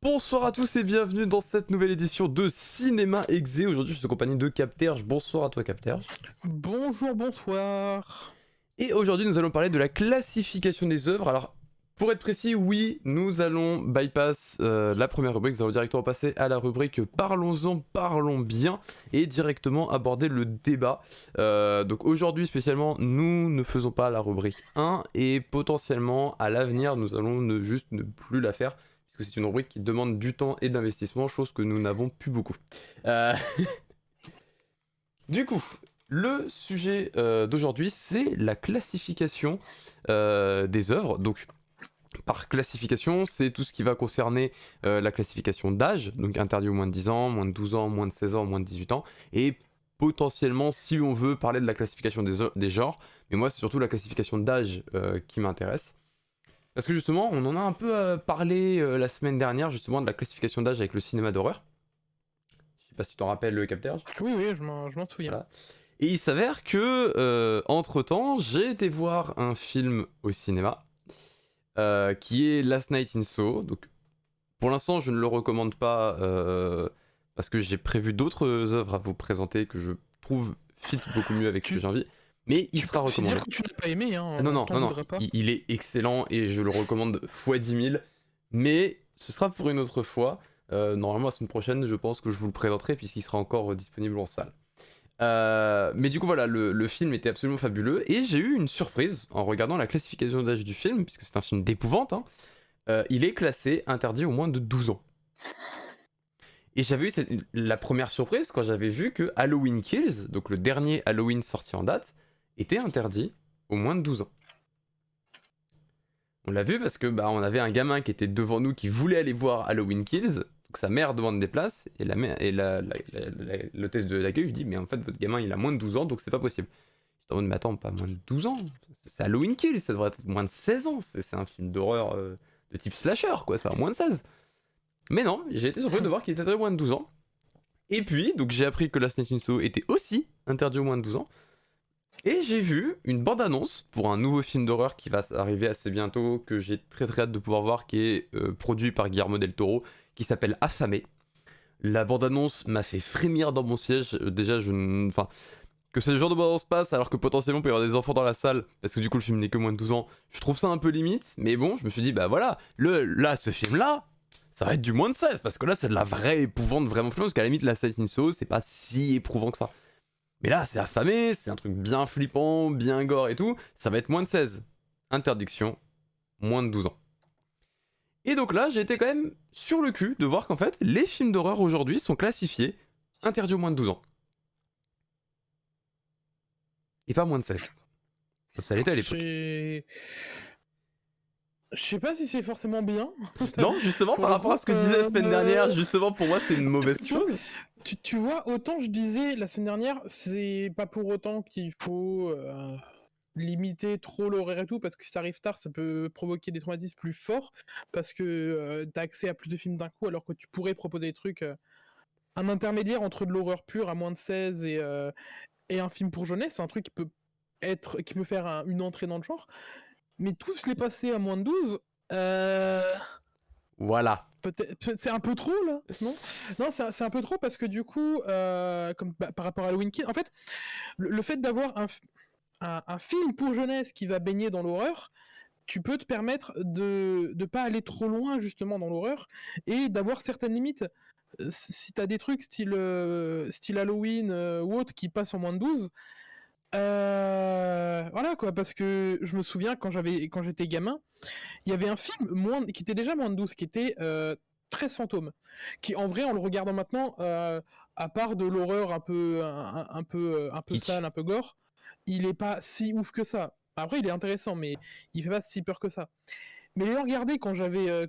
Bonsoir à tous et bienvenue dans cette nouvelle édition de Cinéma Exé. Aujourd'hui je suis en compagnie de Capterge. Bonsoir à toi Capterge. Bonjour, bonsoir. Et aujourd'hui nous allons parler de la classification des œuvres. Alors pour être précis, oui, nous allons bypass la première rubrique. Nous allons directement passer à la rubrique Parlons-en, parlons bien et directement aborder le débat. Donc aujourd'hui spécialement, nous ne faisons pas la rubrique 1 et potentiellement à l'avenir nous allons juste ne plus la faire. Parce que c'est une rubrique qui demande du temps et de l'investissement, chose que nous n'avons plus beaucoup. Euh, Du coup, le sujet d'aujourd'hui, c'est la classification des œuvres. Donc, par classification, c'est tout ce qui va concerner la classification d'âge, donc interdit aux moins de 10 ans, moins de 12 ans, moins de 16 ans, moins de 18 ans, et potentiellement, si on veut parler de la classification des genres, mais moi, c'est surtout la classification d'âge qui m'intéresse. Parce que justement, on en a un peu parlé la semaine dernière, justement, de la classification d'âge avec le cinéma d'horreur. Je sais pas si tu t'en rappelles, le Capterge. Oui, je m'en souviens. Voilà. Et il s'avère que, entre-temps, j'ai été voir un film au cinéma, qui est Last Night in Soho. Donc, pour l'instant, je ne le recommande pas, parce que j'ai prévu d'autres œuvres à vous présenter que je trouve fit beaucoup mieux avec ce que j'ai envie. Mais il sera C'est recommandé. dire que tu n'as pas aimé, hein. Ah non, non, T'en non, non, voudrais pas. il est excellent et je le recommande fois 10 000. Mais ce sera pour une autre fois. Normalement, la semaine prochaine, je pense que je vous le présenterai puisqu'il sera encore disponible en salle. Mais du coup, voilà, le film était absolument fabuleux et j'ai eu une surprise en regardant la classification d'âge du film, puisque c'est un film d'épouvante. Hein. Il est classé interdit au moins de 12 ans. Et j'avais eu la première surprise quand j'avais vu que Halloween Kills, donc le dernier Halloween sorti en date, était interdit au moins de 12 ans. On l'a vu parce que on avait un gamin qui était devant nous qui voulait aller voir Halloween Kills, donc sa mère demande des places et l'hôtesse de l'accueil lui dit mais en fait votre gamin il a moins de 12 ans donc c'est pas possible. Je me dis mais attends, pas moins de 12 ans, c'est Halloween Kills, ça devrait être moins de 16 ans, c'est un film d'horreur de type slasher quoi, ça va moins de 16. Mais non, j'ai été surpris de voir qu'il était très moins de 12 ans. Et puis donc j'ai appris que Last Night in Soho était aussi interdit aux moins de 12 ans. Et j'ai vu une bande-annonce pour un nouveau film d'horreur qui va arriver assez bientôt, que j'ai très très hâte de pouvoir voir, qui est produit par Guillermo del Toro, qui s'appelle Affamé. La bande-annonce m'a fait frémir dans mon siège. Déjà, enfin, que ce genre de bande-annonce passe alors que potentiellement il peut y avoir des enfants dans la salle, parce que du coup le film n'est que moins de 12 ans, je trouve ça un peu limite, mais bon, je me suis dit, bah voilà, là, ce film-là, ça va être du moins de 16, parce que là, c'est de la vraie épouvante vraiment flippante, parce qu'à la limite, la Silent Hill Soho, c'est pas si éprouvant que ça. Mais là, c'est affamé, c'est un truc bien flippant, bien gore et tout, ça va être moins de 16. Interdiction, moins de 12 ans. Et donc là, j'ai été quand même sur le cul de voir qu'en fait, les films d'horreur aujourd'hui sont classifiés interdits aux moins de 12 ans. Et pas moins de 16. Comme ça l'était à l'époque. Je sais pas si c'est forcément bien. Non, justement, par rapport à ce que je disais la semaine dernière, justement, pour moi, c'est une mauvaise chose. Tu vois, autant je disais la semaine dernière, c'est pas pour autant qu'il faut limiter trop l'horaire et tout, parce que si ça arrive tard, ça peut provoquer des traumatismes plus forts, parce que t'as accès à plus de films d'un coup, alors que tu pourrais proposer des trucs, un intermédiaire entre de l'horreur pure à moins de 16 et un film pour jeunesse, c'est un truc qui peut faire une entrée dans le genre. Mais tous les passer à moins de 12, Voilà. peut-être c'est un peu trop là, non? Non, c'est un peu trop parce que du coup, par rapport à Halloween Kills, en fait, le fait d'avoir un film pour jeunesse qui va baigner dans l'horreur, tu peux te permettre de ne pas aller trop loin justement dans l'horreur et d'avoir certaines limites. Si t'as des trucs style Halloween ou autre qui passent en moins de 12, voilà quoi, parce que je me souviens quand j'étais gamin, il y avait un film qui était déjà moins de 12, qui était 13 fantômes, qui en vrai en le regardant maintenant, à part de l'horreur un peu Kitsch. sale, un peu gore, il est pas si ouf que ça. Après il est intéressant, mais il fait pas si peur que ça. Mais l'ayant regardé quand j'avais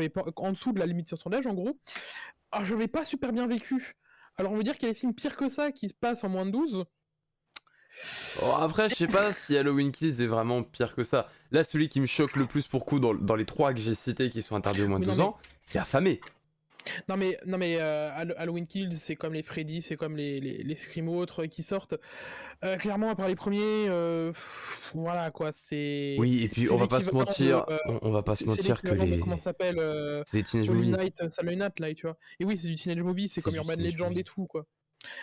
pas en dessous de la limite sur sondage en gros, je l'avais pas super bien vécu. Alors on veut dire qu'il y a des films pires que ça qui se passent en moins de 12. Oh, après, je sais pas si Halloween Kills est vraiment pire que ça. Là, celui qui me choque le plus pour coup dans les trois que j'ai cités qui sont interdits aux moins de Oui, non, 12 ans, c'est Affamé. Halloween Kills, c'est comme les Freddy, c'est comme les Scream ou autres qui sortent. Clairement, à part les premiers, voilà quoi, c'est. Oui, et puis C'est on va pas se l'équivalent mentir, de. on va pas se C'est mentir que l'équivalent de comment ça s'appelle c'est des teenage Holly movies. Knight, Halloween Night, là, tu vois. Et oui, c'est du teenage movie, c'est C'est comme du Urban teenage Legend movie. et tout, quoi.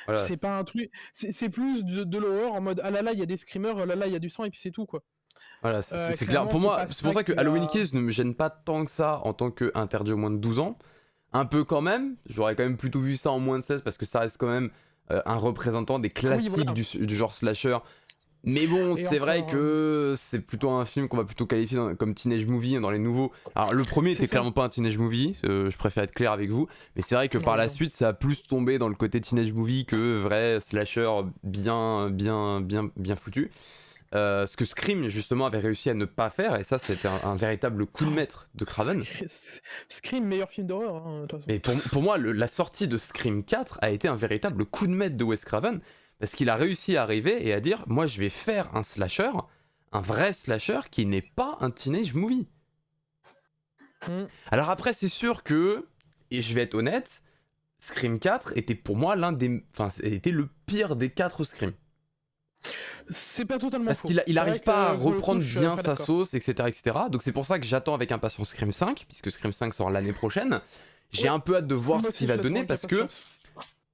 Voilà. C'est pas un truc. C'est plus de l'horreur en mode ah là là, il y a des screamers, ah là là, il y a du sang, et puis c'est tout, quoi. Voilà, c'est clair. Clairement, Pour c'est moi, pas c'est pour ça ça que qui Halloween va. Kills ne me gêne pas tant que ça en tant qu'interdit aux moins de 12 ans. Un peu quand même, j'aurais quand même plutôt vu ça en moins de 16 parce que ça reste quand même un représentant des classiques voilà. du genre slasher. Mais bon, Et c'est vrai encore, que c'est plutôt un film qu'on va plutôt qualifier comme teenage movie dans les nouveaux. Alors le premier C'est était ça. clairement pas un teenage movie, je préfère être clair avec vous. Mais c'est vrai que par Ouais, la non. suite, ça a plus tombé dans le côté teenage movie que vrai slasher bien foutu. Ce que Scream justement avait réussi à ne pas faire, et ça c'était un véritable coup de maître de Craven. Scream, meilleur film d'horreur, hein, de toute façon. Mais pour moi, la sortie de Scream 4 a été un véritable coup de maître de Wes Craven, parce qu'il a réussi à arriver et à dire, moi je vais faire un slasher, un vrai slasher qui n'est pas un teenage movie. Mm. Alors après c'est sûr que, et je vais être honnête, Scream 4 était pour moi était le pire des 4 Scream. C'est pas totalement Parce faux. qu'il C'est arrive vrai pas à que, pour le coup, reprendre je suis bien pas sa d'accord. sauce, etc. Donc c'est pour ça que j'attends avec impatience Scream 5, puisque Scream 5 sort l'année prochaine. J'ai Ouais. un peu hâte de voir Moi ce aussi, qu'il je va l'attends donner, avec parce que impatience.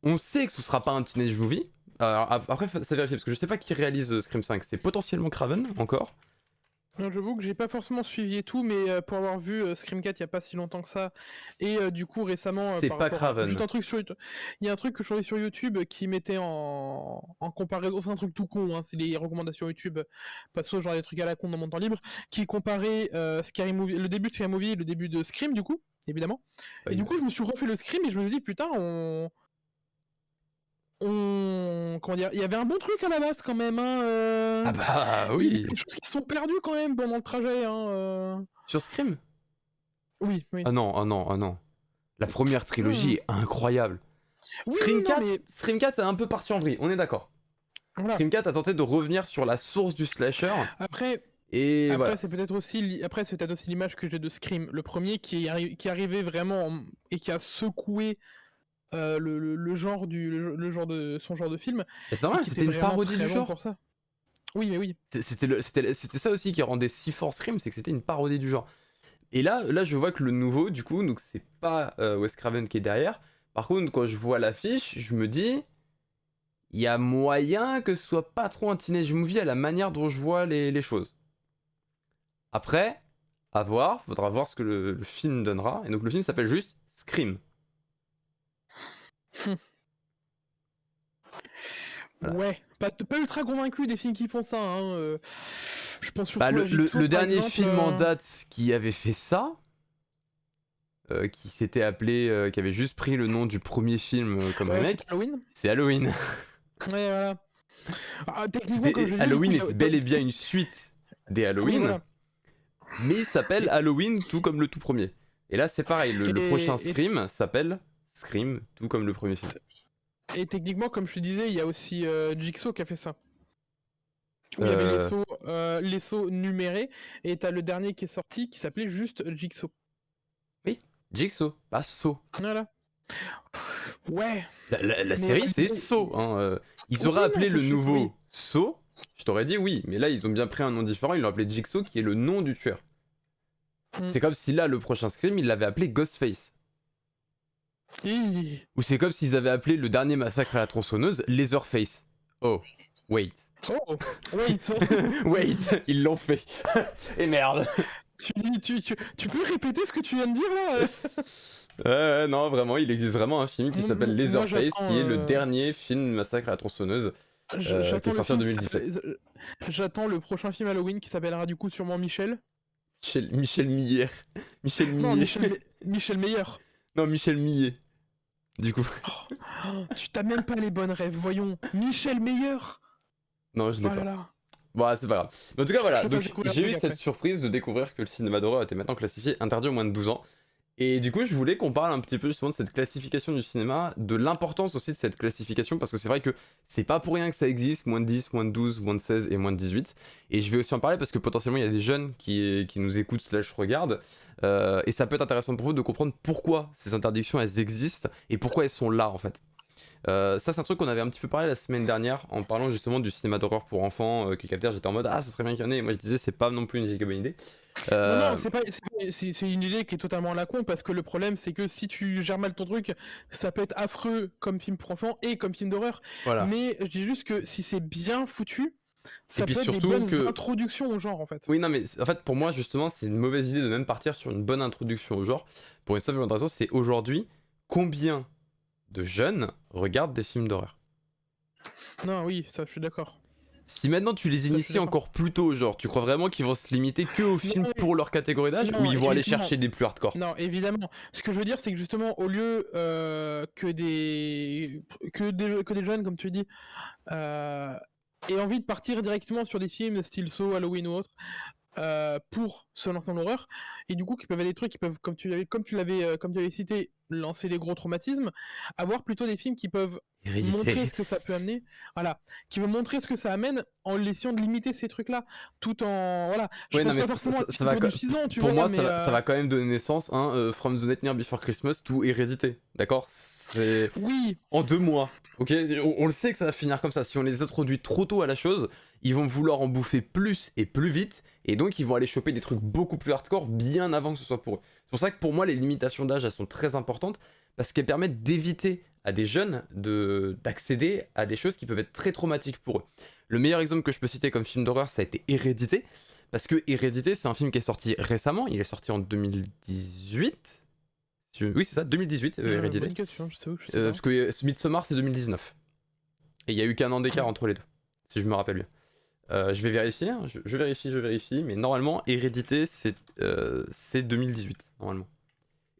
on sait que ce sera pas un teenage movie. Alors, après, ça vérifie, parce que je sais pas qui réalise Scream 5. C'est potentiellement Craven, encore. J'avoue que j'ai pas forcément suivi et tout, mais pour avoir vu Scream 4 il y a pas si longtemps que ça, et du coup récemment C'est par pas rapport à... Craven. Juste un truc sur YouTube. Il y a un truc que je trouvais sur YouTube qui mettait en comparaison, c'est un truc tout con, hein, c'est les recommandations YouTube, pas soit genre des trucs à la con dans mon temps libre, qui comparait Scary Movie, le début de Scary Movie et le début de Scream du coup, évidemment. Et du coup je me suis refait le Scream et je me suis dit putain comment dire, il y avait un bon truc à la base quand même, hein. Ah bah Il y a oui. des choses qui se sont perdues quand même pendant le trajet, hein. Sur Scream. Oui, oui. Ah non, ah non, ah non. La première trilogie est incroyable. Oui, Scream non, 4, mais Scream 4 c'est un peu parti en vrille, on est d'accord. voilà. Scream 4 a tenté de revenir sur la source du slasher. Après, Et voilà. c'est peut-être aussi, l'image que j'ai de Scream, le premier qui est arrivé vraiment et qui a secoué le genre le genre de son genre de film. Et c'est normal, qui c'était était une vraiment parodie très du bon genre. pour ça. Oui, mais oui. C'était ça aussi qui rendait si fort Scream, c'est que c'était une parodie du genre. Et là, je vois que le nouveau, du coup, donc c'est pas Wes Craven qui est derrière. Par contre, quand je vois l'affiche, je me dis, il y a moyen que ce soit pas trop un teenage movie à la manière dont je vois les choses. Après, à voir, faudra voir ce que le film donnera. Et donc le film s'appelle juste Scream. Voilà. Ouais, pas ultra convaincu des films qui font ça, hein. Je pense surtout Bah, à Jigsaw, le par dernier exemple, film en date qui avait fait ça, qui s'était appelé, qui avait juste pris le nom du premier film comme remake, c'est Halloween. c'est Halloween. Ouais, voilà. Techniquement, comme je l'ai dit, Halloween du coup, est bel et bien une suite des Halloween, Oui, voilà. mais il s'appelle Halloween tout comme le tout premier. Et là c'est pareil, le prochain Et- Scream s'appelle Scream tout comme le premier film. Et techniquement, comme je te disais, il y a aussi Jigsaw qui a fait ça. Où il y avait les sauts numérés, et t'as le dernier qui est sorti qui s'appelait juste Jigsaw. Jigsaw, pas Saw. Voilà. Ouais. La série c'est Saw. Hein. Ils auraient Oui, appelé non, le c'est nouveau oui. Saw, je t'aurais dit oui, mais là ils ont bien pris un nom différent, ils l'ont appelé Jigsaw qui est le nom du tueur. Mm. C'est comme si là le prochain Scream ils l'avaient appelé Ghostface. Hi. Ou c'est comme s'ils avaient appelé le dernier massacre à la tronçonneuse Leatherface. Oh, wait. Oh, wait. Wait, ils l'ont fait. Et merde. tu peux répéter ce que tu viens de dire là Non, vraiment, il existe vraiment un film qui s'appelle Moi, Leatherface, qui est le j'attends, dernier film massacre à la tronçonneuse, qui J'attends est le sorti en film qui 2017. s'appelle- J'attends le prochain film Halloween qui s'appellera du coup sûrement Michel. Michel Millet. Michel Non, Millet. Michel Meyer. Non, Michel Millet. Du coup. Oh, tu t'as même pas les bonnes rêves, voyons. Michel Meyer. Non, je l'ai Oh là pas. là. Bon, c'est pas grave. Mais en tout cas, voilà. Je vais Donc, découvrir j'ai le eu truc cette après. surprise de découvrir que le cinéma d'horreur était maintenant classifié interdit aux moins de 12 ans. Et du coup, je voulais qu'on parle un petit peu justement de cette classification du cinéma, de l'importance aussi de cette classification, parce que c'est vrai que c'est pas pour rien que ça existe, moins de 10, moins de 12, moins de 16 et moins de 18. Et je vais aussi en parler parce que potentiellement il y a des jeunes qui nous écoutent slash regardent, et ça peut être intéressant pour vous de comprendre pourquoi ces interdictions elles existent et pourquoi elles sont là en fait. Ça c'est un truc qu'on avait un petit peu parlé la semaine dernière en parlant justement du cinéma d'horreur pour enfants, que capteur j'étais en mode ah ce serait bien qu'il y en ait, et moi je disais c'est pas non plus une giga bonne idée. Non, Euh, non, c'est une idée qui est totalement à la con, parce que le problème, c'est que si tu gères mal ton truc, ça peut être affreux comme film pour enfants et comme film d'horreur. voilà. Mais je dis juste que si c'est bien foutu, Et ça puis peut être des surtout bonnes que introductions au genre, en fait. oui, non, mais en fait, pour moi, justement, c'est une mauvaise idée de même partir sur une bonne introduction au genre. Pour une simple et bonne raison, c'est aujourd'hui, combien de jeunes regardent des films d'horreur? Non, oui, ça, je suis d'accord. Si maintenant tu les Ça, je suis inities d'accord. encore plus tôt au genre, tu crois vraiment qu'ils vont se limiter que aux films Non, pour leur catégorie d'âge ou non, ils vont aller évidemment. chercher des plus hardcore? Non, évidemment. Ce que je veux dire, c'est que justement, au lieu que des jeunes, comme tu dis, euh, aient envie de partir directement sur des films style Saw, Halloween ou autre, pour se lancer dans l'horreur, et du coup qui peuvent avoir des trucs qui peuvent, comme tu l'avais cité, lancer les gros traumatismes, avoir plutôt des films qui peuvent montrer Hérédité. ce que ça peut amener, voilà, qui vont montrer ce que ça amène en essayant de limiter ces trucs là, tout en, voilà, je Ouais, non, pense mais pas forcément à des ça films va. pour du 6 ans, tu Pour vois, moi, mais ça va quand même donner naissance, hein, From the Nightmare Before Christmas to Hérédité. D'accord? C'est. oui, En 2 mois. Ok, on le sait que ça va finir comme ça. Si on les introduit trop tôt à la chose, ils vont vouloir en bouffer plus et plus vite, et donc ils vont aller choper des trucs beaucoup plus hardcore bien avant que ce soit pour eux. C'est pour ça que pour moi, les limitations d'âge, elles sont très importantes, parce qu'elles permettent d'éviter à des jeunes d'accéder à des choses qui peuvent être très traumatiques pour eux. Le meilleur exemple que je peux citer comme film d'horreur, ça a été Hérédité, parce que Hérédité, c'est un film qui est sorti récemment, il est sorti en 2018. Oui, c'est ça, 2018, Hérédité. bonne question, je sais pas. Parce que Midsommar c'est 2019. Et il y a eu qu'un an d'écart entre les deux, si je me rappelle bien. Je vais vérifier, hein, je vérifie, mais normalement, Hérédité c'est 2018, normalement.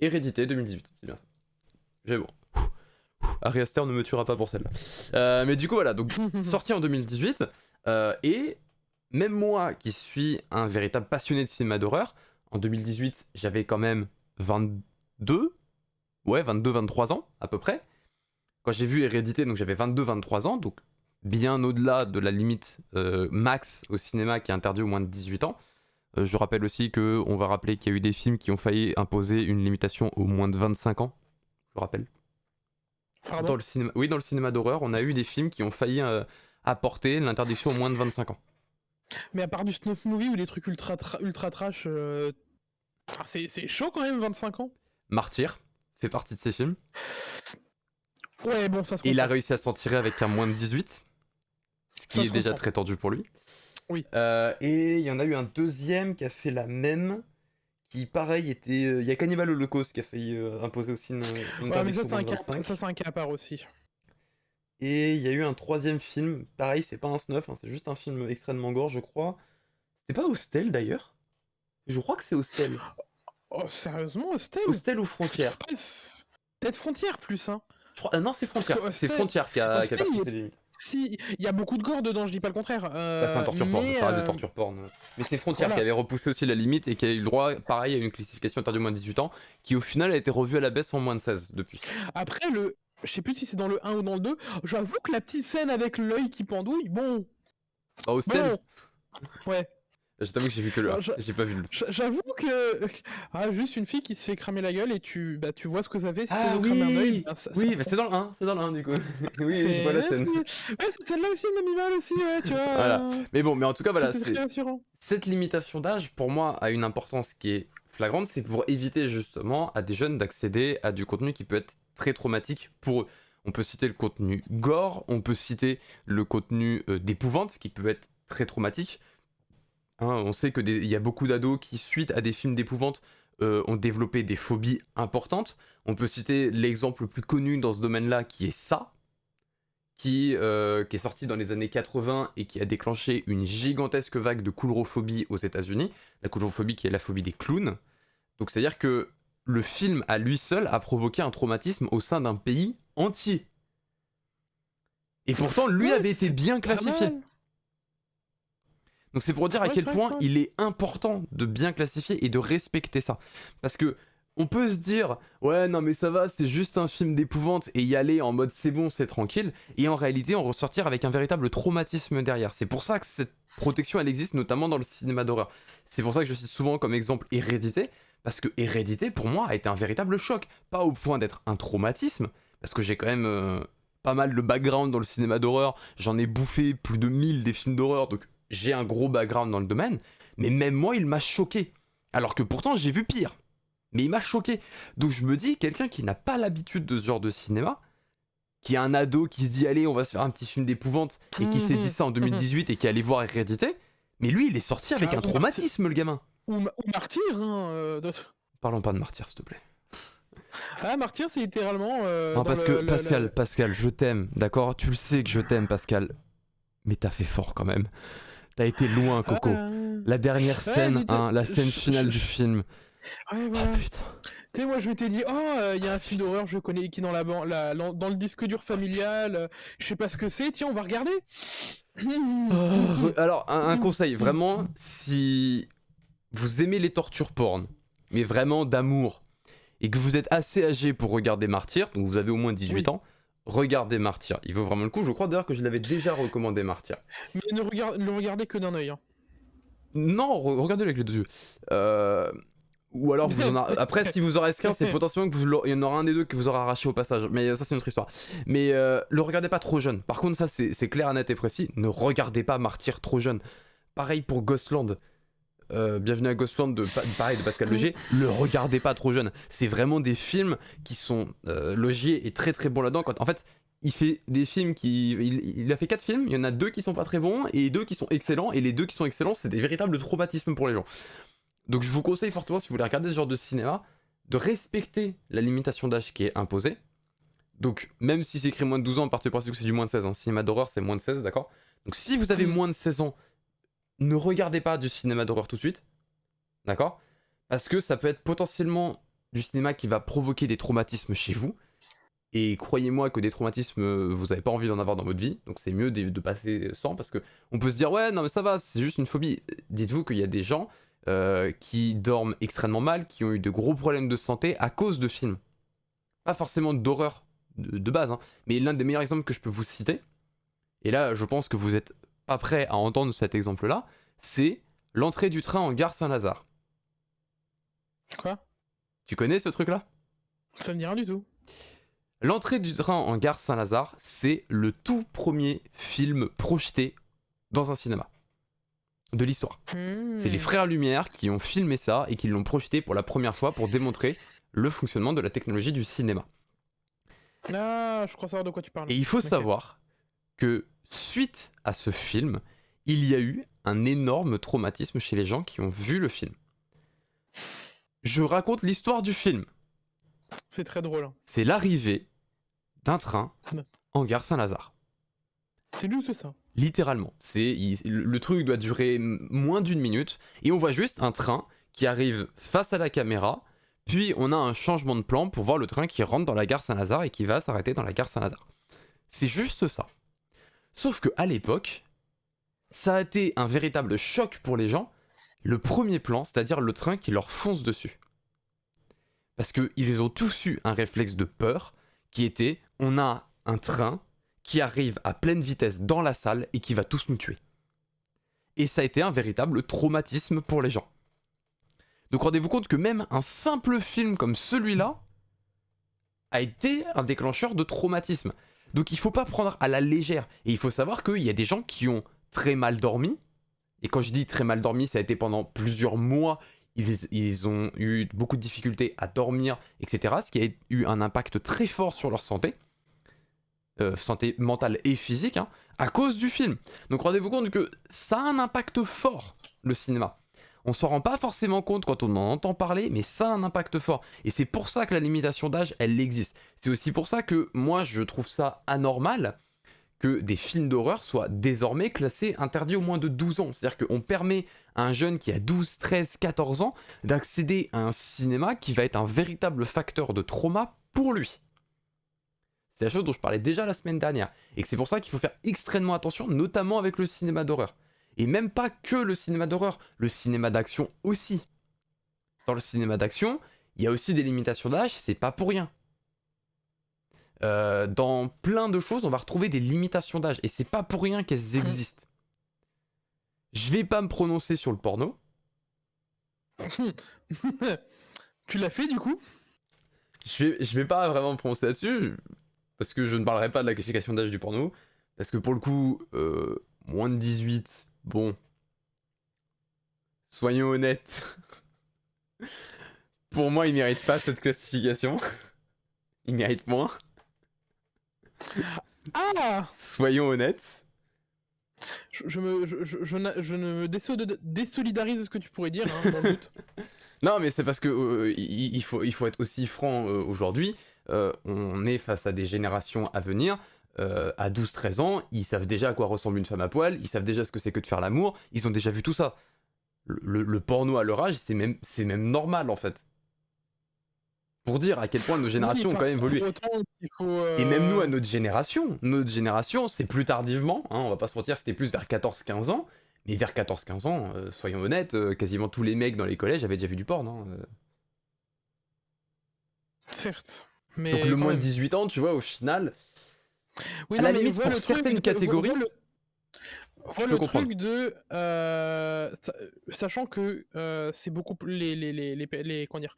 Hérédité 2018, c'est bien ça. J'ai bon. Ari Aster ne me tuera pas pour celle-là. Mais du coup, voilà, donc sorti en 2018, et même moi qui suis un véritable passionné de cinéma d'horreur, en 2018, j'avais quand même 22, ouais, 22-23 ans à peu près. Quand j'ai vu Hérédité, donc j'avais 22-23 ans, donc bien au-delà de la limite max au cinéma qui est interdit aux moins de 18 ans. Je rappelle aussi qu'on va rappeler qu'il y a eu des films qui ont failli imposer une limitation aux moins de 25 ans. Je rappelle. Pardon. Dans le cinéma, oui, dans le cinéma d'horreur, on a eu des films qui ont failli apporter l'interdiction aux moins de 25 ans. Mais à part du snuff movie ou des trucs ultra trash, c'est chaud quand même, 25 ans. Martyr fait partie de ces films. Ouais, bon, ça se Et il a comprend. réussi à s'en tirer avec un moins de 18, ce qui Ça est se déjà comprend. très tendu pour lui. Oui. Et il y en a eu un deuxième qui a fait la même, qui pareil était... Il y a Cannibal Holocaust qui a failli imposer aussi une Ouais, mais interdiction moins de 25. ça, c'est un cas à part aussi. Et il y a eu un troisième film, pareil, c'est pas un snuff, hein, c'est juste un film extrêmement gore, je crois. C'était pas Hostel d'ailleurs? Je crois que c'est Hostel. Oh, sérieusement, Hostel? Hostel ou Frontière? Peut-être Frontière plus, hein. Je crois... non, c'est Parce que Frontière. C'est Hostel, Frontière qui a Hostel, perdu ses limites. si, il y a beaucoup de gore dedans, je dis pas le contraire. Bah, c'est un torture porn, Mais ça reste des torture porn. Mais c'est Frontière voilà. qui avait repoussé aussi la limite et qui a eu le droit, pareil, à une classification interdite aux moins de 18 ans, qui au final a été revue à la baisse en moins de 16 depuis. Après, je sais plus si c'est dans le 1 ou dans le 2, j'avoue que la petite scène avec l'œil qui pendouille, bon. Ah, Hostel? Bon. Ouais. Je t'avoue que j'ai vu que le 1, Alors, j'ai pas vu le 2. J'avoue que. Ah, juste une fille qui se fait cramer la gueule et tu vois ce que ça fait si Ah tu cramer un œil. oui, oui, bah c'est dans le 1, c'est dans le 1 du coup. Oui, oui, je vois la scène. Ouais, c'est celle-là aussi, l'animal aussi, ouais, tu vois. Voilà. Mais bon, mais en tout cas, voilà, C'était très rassurant. cette limitation d'âge, pour moi, a une importance qui est flagrante, c'est pour éviter justement à des jeunes d'accéder à du contenu qui peut être très traumatique pour eux. On peut citer le contenu gore, on peut citer le contenu d'épouvante, qui peut être très traumatique. Hein, on sait qu'il y a beaucoup d'ados qui, suite à des films d'épouvante, ont développé des phobies importantes. On peut citer l'exemple le plus connu dans ce domaine-là, qui est ça, qui est sorti dans les années 80 et qui a déclenché une gigantesque vague de coulrophobie aux États-Unis. La coulrophobie qui est la phobie des clowns. Donc c'est-à-dire que le film à lui seul a provoqué un traumatisme au sein d'un pays entier. Et pourtant, lui Ouais, avait été c'est bien pas classifié. mal. Donc c'est pour dire à Ouais, quel c'est vrai, point c'est vrai. il est important de bien classifier et de respecter ça. Parce que on peut se dire, ouais, non, mais ça va, c'est juste un film d'épouvante et y aller en mode c'est bon, c'est tranquille, et en réalité, en ressortir avec un véritable traumatisme derrière. C'est pour ça que cette protection, elle existe notamment dans le cinéma d'horreur. C'est pour ça que je cite souvent comme exemple Hérédité, parce que Hérédité, pour moi, a été un véritable choc. Pas au point d'être un traumatisme, parce que j'ai quand même pas mal de background dans le cinéma d'horreur, j'en ai bouffé plus de 1000 des films d'horreur, donc j'ai un gros background dans le domaine, mais même moi, il m'a choqué. Alors que pourtant, j'ai vu pire. Mais il m'a choqué. Donc je me dis, quelqu'un qui n'a pas l'habitude de ce genre de cinéma, qui est un ado qui se dit, allez, on va se faire un petit film d'épouvante, et qui s'est dit ça en 2018 et qui allait voir Hérédité, mais lui, il est sorti avec un traumatisme, le gamin. Ou Martyr, hein. Parlons pas de Martyr, s'il te plaît. Ah, Martyr, c'est littéralement. Non, parce que Pascal, je t'aime, d'accord? Tu le sais que je t'aime, Pascal. Mais t'as fait fort quand même. T'as été loin, Coco. La dernière scène, la scène finale du film. Ouais, voilà. Oh putain. Tu sais, moi je m'étais dit, il y a un film d'horreur, je connais, qui est dans dans le disque dur familial, je sais pas ce que c'est, tiens, on va regarder. Alors, un conseil, vraiment, si vous aimez les tortures porn, mais vraiment d'amour, et que vous êtes assez âgé pour regarder Martyr, donc vous avez au moins 18 ans, regardez Martyr. Il vaut vraiment le coup. Je crois d'ailleurs que je l'avais déjà recommandé, Martyr. Mais ne le regardez que d'un œil. Hein. Non, regardez-le avec les deux yeux. Ou alors, après, si vous aurez 15, c'est potentiellement qu'il y en aura un des deux que vous aurez arraché au passage. Mais ça, c'est une autre histoire. Mais le regardez pas trop jeune. Par contre, ça, c'est clair, net et précis. Ne regardez pas Martyr trop jeune. Pareil pour Ghostland. Bienvenue à Ghostland, pareil, de Pascal Logier. Le regardez pas trop jeune. C'est vraiment des films qui sont... Logier est très très bon là-dedans. En fait, il fait des films qui... Il a fait 4 films. Il y en a 2 qui sont pas très bons et 2 qui sont excellents. Et les 2 qui sont excellents, c'est des véritables traumatismes pour les gens. Donc je vous conseille fortement, si vous voulez regarder ce genre de cinéma, de respecter la limitation d'âge qui est imposée. Donc même si c'est écrit moins de 12 ans, partez du principe que c'est du moins de 16 ans. Cinéma d'horreur, c'est moins de 16, d'accord? Donc si vous avez moins de 16 ans, ne regardez pas du cinéma d'horreur tout de suite, d'accord? Parce que ça peut être potentiellement du cinéma qui va provoquer des traumatismes chez vous. Et croyez-moi que des traumatismes, vous n'avez pas envie d'en avoir dans votre vie. Donc c'est mieux de passer sans, parce que on peut se dire, ouais, non mais ça va, c'est juste une phobie. Dites-vous qu'il y a des gens... qui dorment extrêmement mal, qui ont eu de gros problèmes de santé à cause de films. Pas forcément d'horreur de base, hein, mais l'un des meilleurs exemples que je peux vous citer, et là je pense que vous êtes pas prêts à entendre cet exemple-là, c'est l'entrée du train en gare Saint-Lazare. Quoi? Tu connais ce truc-là? Ça me dit rien du tout. L'entrée du train en gare Saint-Lazare, c'est le tout premier film projeté dans un cinéma de l'histoire. C'est les frères Lumière qui ont filmé ça et qui l'ont projeté pour la première fois pour démontrer le fonctionnement de la technologie du cinéma. Ah, je crois savoir de quoi tu parles. Et il faut savoir que suite à ce film, il y a eu un énorme traumatisme chez les gens qui ont vu le film. Je raconte l'histoire du film. C'est très drôle. Hein. C'est l'arrivée d'un train en gare Saint-Lazare. C'est juste ça. Littéralement. Le truc doit durer moins d'1 minute et on voit juste un train qui arrive face à la caméra, puis on a un changement de plan pour voir le train qui rentre dans la gare Saint-Lazare et qui va s'arrêter dans la gare Saint-Lazare. C'est juste ça. Sauf que à l'époque, ça a été un véritable choc pour les gens, le premier plan, c'est-à-dire le train qui leur fonce dessus. Parce qu'ils ont tous eu un réflexe de peur qui était, on a un train qui arrive à pleine vitesse dans la salle et qui va tous nous tuer. Et ça a été un véritable traumatisme pour les gens. Donc rendez-vous compte que même un simple film comme celui-là a été un déclencheur de traumatisme. Donc il faut pas prendre à la légère. Et il faut savoir qu'il y a des gens qui ont très mal dormi. Et quand je dis très mal dormi, ça a été pendant plusieurs mois. Ils ont eu beaucoup de difficultés à dormir, etc. Ce qui a eu un impact très fort sur leur santé. Santé mentale et physique, hein, à cause du film. Donc rendez-vous compte que ça a un impact fort, le cinéma. On s'en rend pas forcément compte quand on en entend parler, mais ça a un impact fort. Et c'est pour ça que la limitation d'âge, elle existe. C'est aussi pour ça que moi, je trouve ça anormal que des films d'horreur soient désormais classés interdits au moins de 12 ans. C'est-à-dire qu'on permet à un jeune qui a 12, 13, 14 ans d'accéder à un cinéma qui va être un véritable facteur de trauma pour lui. C'est la chose dont je parlais déjà la semaine dernière. Et que c'est pour ça qu'il faut faire extrêmement attention, notamment avec le cinéma d'horreur. Et même pas que le cinéma d'horreur, le cinéma d'action aussi. Dans le cinéma d'action, il y a aussi des limitations d'âge, c'est pas pour rien. Dans plein de choses, on va retrouver des limitations d'âge, et c'est pas pour rien qu'elles existent. Je vais pas me prononcer sur le porno. Tu l'as fait du coup? Je vais pas vraiment me prononcer là-dessus, parce que je ne parlerai pas de la qualification d'âge du porno, parce que pour le coup, moins de 18, bon, soyons honnêtes, pour moi, il mérite pas cette classification. Il mérite moins. Ah! Soyons honnêtes. Je ne me désolidarise de ce que tu pourrais dire, hein, dans le doute. Non, mais c'est parce que il faut être aussi franc aujourd'hui. On est face à des générations à venir. À 12-13 ans, ils savent déjà à quoi ressemble une femme à poil, ils savent déjà ce que c'est que de faire l'amour, ils ont déjà vu tout ça. Le porno à leur âge, c'est même normal en fait. Pour dire à quel point nos générations ont quand même évolué. Et même nous, à notre génération, c'est plus tardivement, hein, on va pas se mentir, c'était plus vers 14-15 ans, mais vers 14-15 ans, soyons honnêtes, quasiment tous les mecs dans les collèges avaient déjà vu du porn. Hein. Certes. Mais donc le quand moins de même. 18 ans, tu vois, au final, Oui, à non, la mais limite, vois pour le truc, certaines catégories, vois peux le comprendre. truc de sachant que c'est beaucoup comment dire,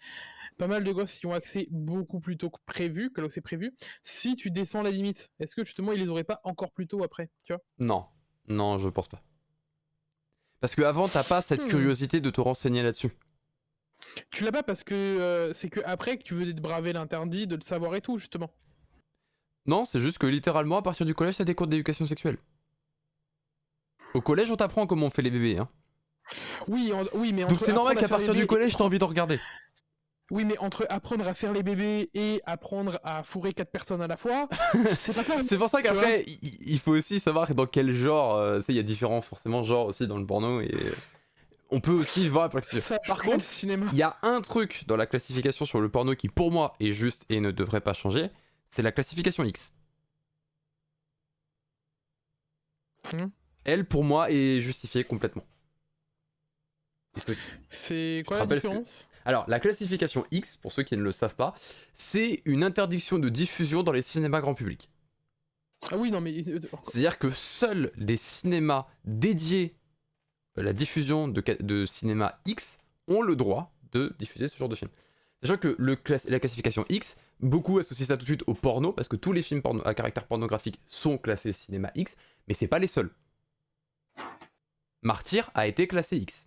pas mal de gosses qui ont accès beaucoup plus tôt que prévu, que c'est prévu. Si tu descends la limite, est-ce que justement ils les auraient pas encore plus tôt après, tu vois? Non, je pense pas. Parce qu'avant, t'as pas cette curiosité de te renseigner là-dessus. Tu l'as pas parce que c'est que après que tu veux braver l'interdit, de le savoir et tout, justement. Non, c'est juste que littéralement, à partir du collège, t'as des cours d'éducation sexuelle. Au collège, on t'apprend comment on fait les bébés. Hein. Oui, mais donc c'est normal qu'à partir du collège, t'as envie de regarder. Oui, mais entre apprendre à faire les bébés et apprendre à fourrer 4 personnes à la fois, c'est pas pareil. C'est pour ça qu'après, il faut aussi savoir dans quel genre. Tu sais, il y a différents forcément genres aussi dans le porno et on peut aussi voir la classification. Par contre, il y a un truc dans la classification sur le porno qui pour moi est juste et ne devrait pas changer, c'est la classification X. Elle, pour moi, est justifiée complètement. C'est quoi la différence ? Alors, la classification X, pour ceux qui ne le savent pas, c'est une interdiction de diffusion dans les cinémas grand public. Ah oui, non mais... C'est-à-dire que seuls les cinémas dédiés à la diffusion de cinéma X ont le droit de diffuser ce genre de film. Sachant que la classification X, beaucoup associent ça tout de suite au porno, parce que tous les films à caractère pornographique sont classés cinéma X, mais c'est pas les seuls. Martyr a été classé X.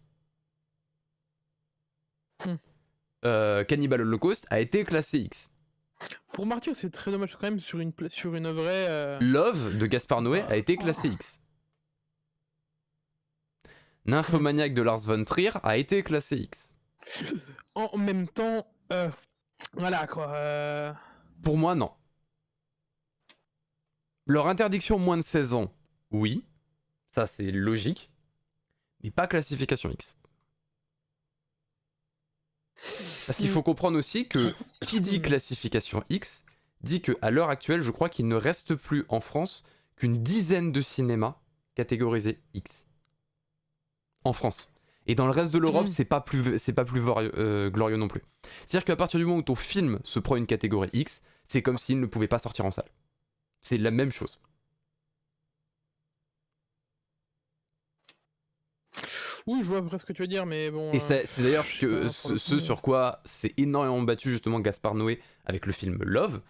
Cannibal Holocaust a été classé X. Pour Martyr, c'est très dommage quand même sur une vraie... Love de Gaspard Noé a été classé X. Nymphomaniac de Lars von Trier a été classé X. En même temps, voilà quoi. Pour moi, non. Leur interdiction moins de 16 ans, oui. Ça, c'est logique. Mais pas classification X. Parce qu'il faut comprendre aussi que qui dit classification X dit qu'à l'heure actuelle, je crois qu'il ne reste plus en France qu'une dizaine de cinémas catégorisés X. En France. Et dans le reste de l'Europe, c'est pas plus glorieux non plus. C'est-à-dire qu'à partir du moment où ton film se prend une catégorie X, c'est comme s'il ne pouvait pas sortir en salle. C'est la même chose. Oui, je vois à peu près ce que tu veux dire, mais bon... Et c'est d'ailleurs ce sur quoi s'est énormément battu justement Gaspard Noé avec le film Love.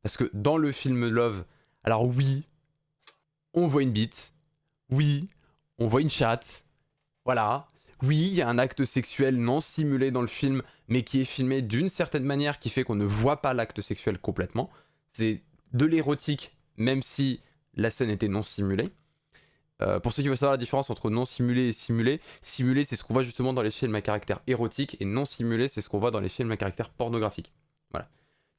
Parce que dans le film Love, alors oui, on voit une bite. Oui, on voit une chatte. Voilà. Oui, il y a un acte sexuel non simulé dans le film, mais qui est filmé d'une certaine manière qui fait qu'on ne voit pas l'acte sexuel complètement. C'est de l'érotique, même si la scène était non simulée. Pour ceux qui veulent savoir la différence entre non simulé et simulé, simulé c'est ce qu'on voit justement dans les films à caractère érotique et non simulé c'est ce qu'on voit dans les films à caractère pornographique. Voilà.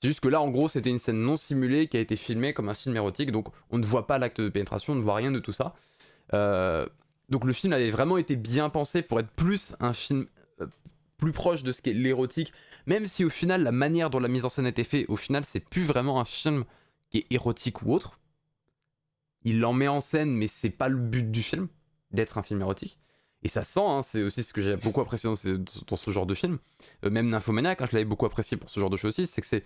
C'est juste que là en gros c'était une scène non simulée qui a été filmée comme un film érotique, donc on ne voit pas l'acte de pénétration, on ne voit rien de tout ça. Donc le film avait vraiment été bien pensé pour être plus un film plus proche de ce qu'est l'érotique, même si au final la manière dont la mise en scène a été faite, au final c'est plus vraiment un film qui est érotique ou autre. Il l'en met en scène, mais c'est pas le but du film, d'être un film érotique. Et ça se sent, hein, c'est aussi ce que j'ai beaucoup apprécié dans ce genre de film. Même Nymphomaniac, hein, je l'avais beaucoup apprécié pour ce genre de choses aussi, c'est que c'est...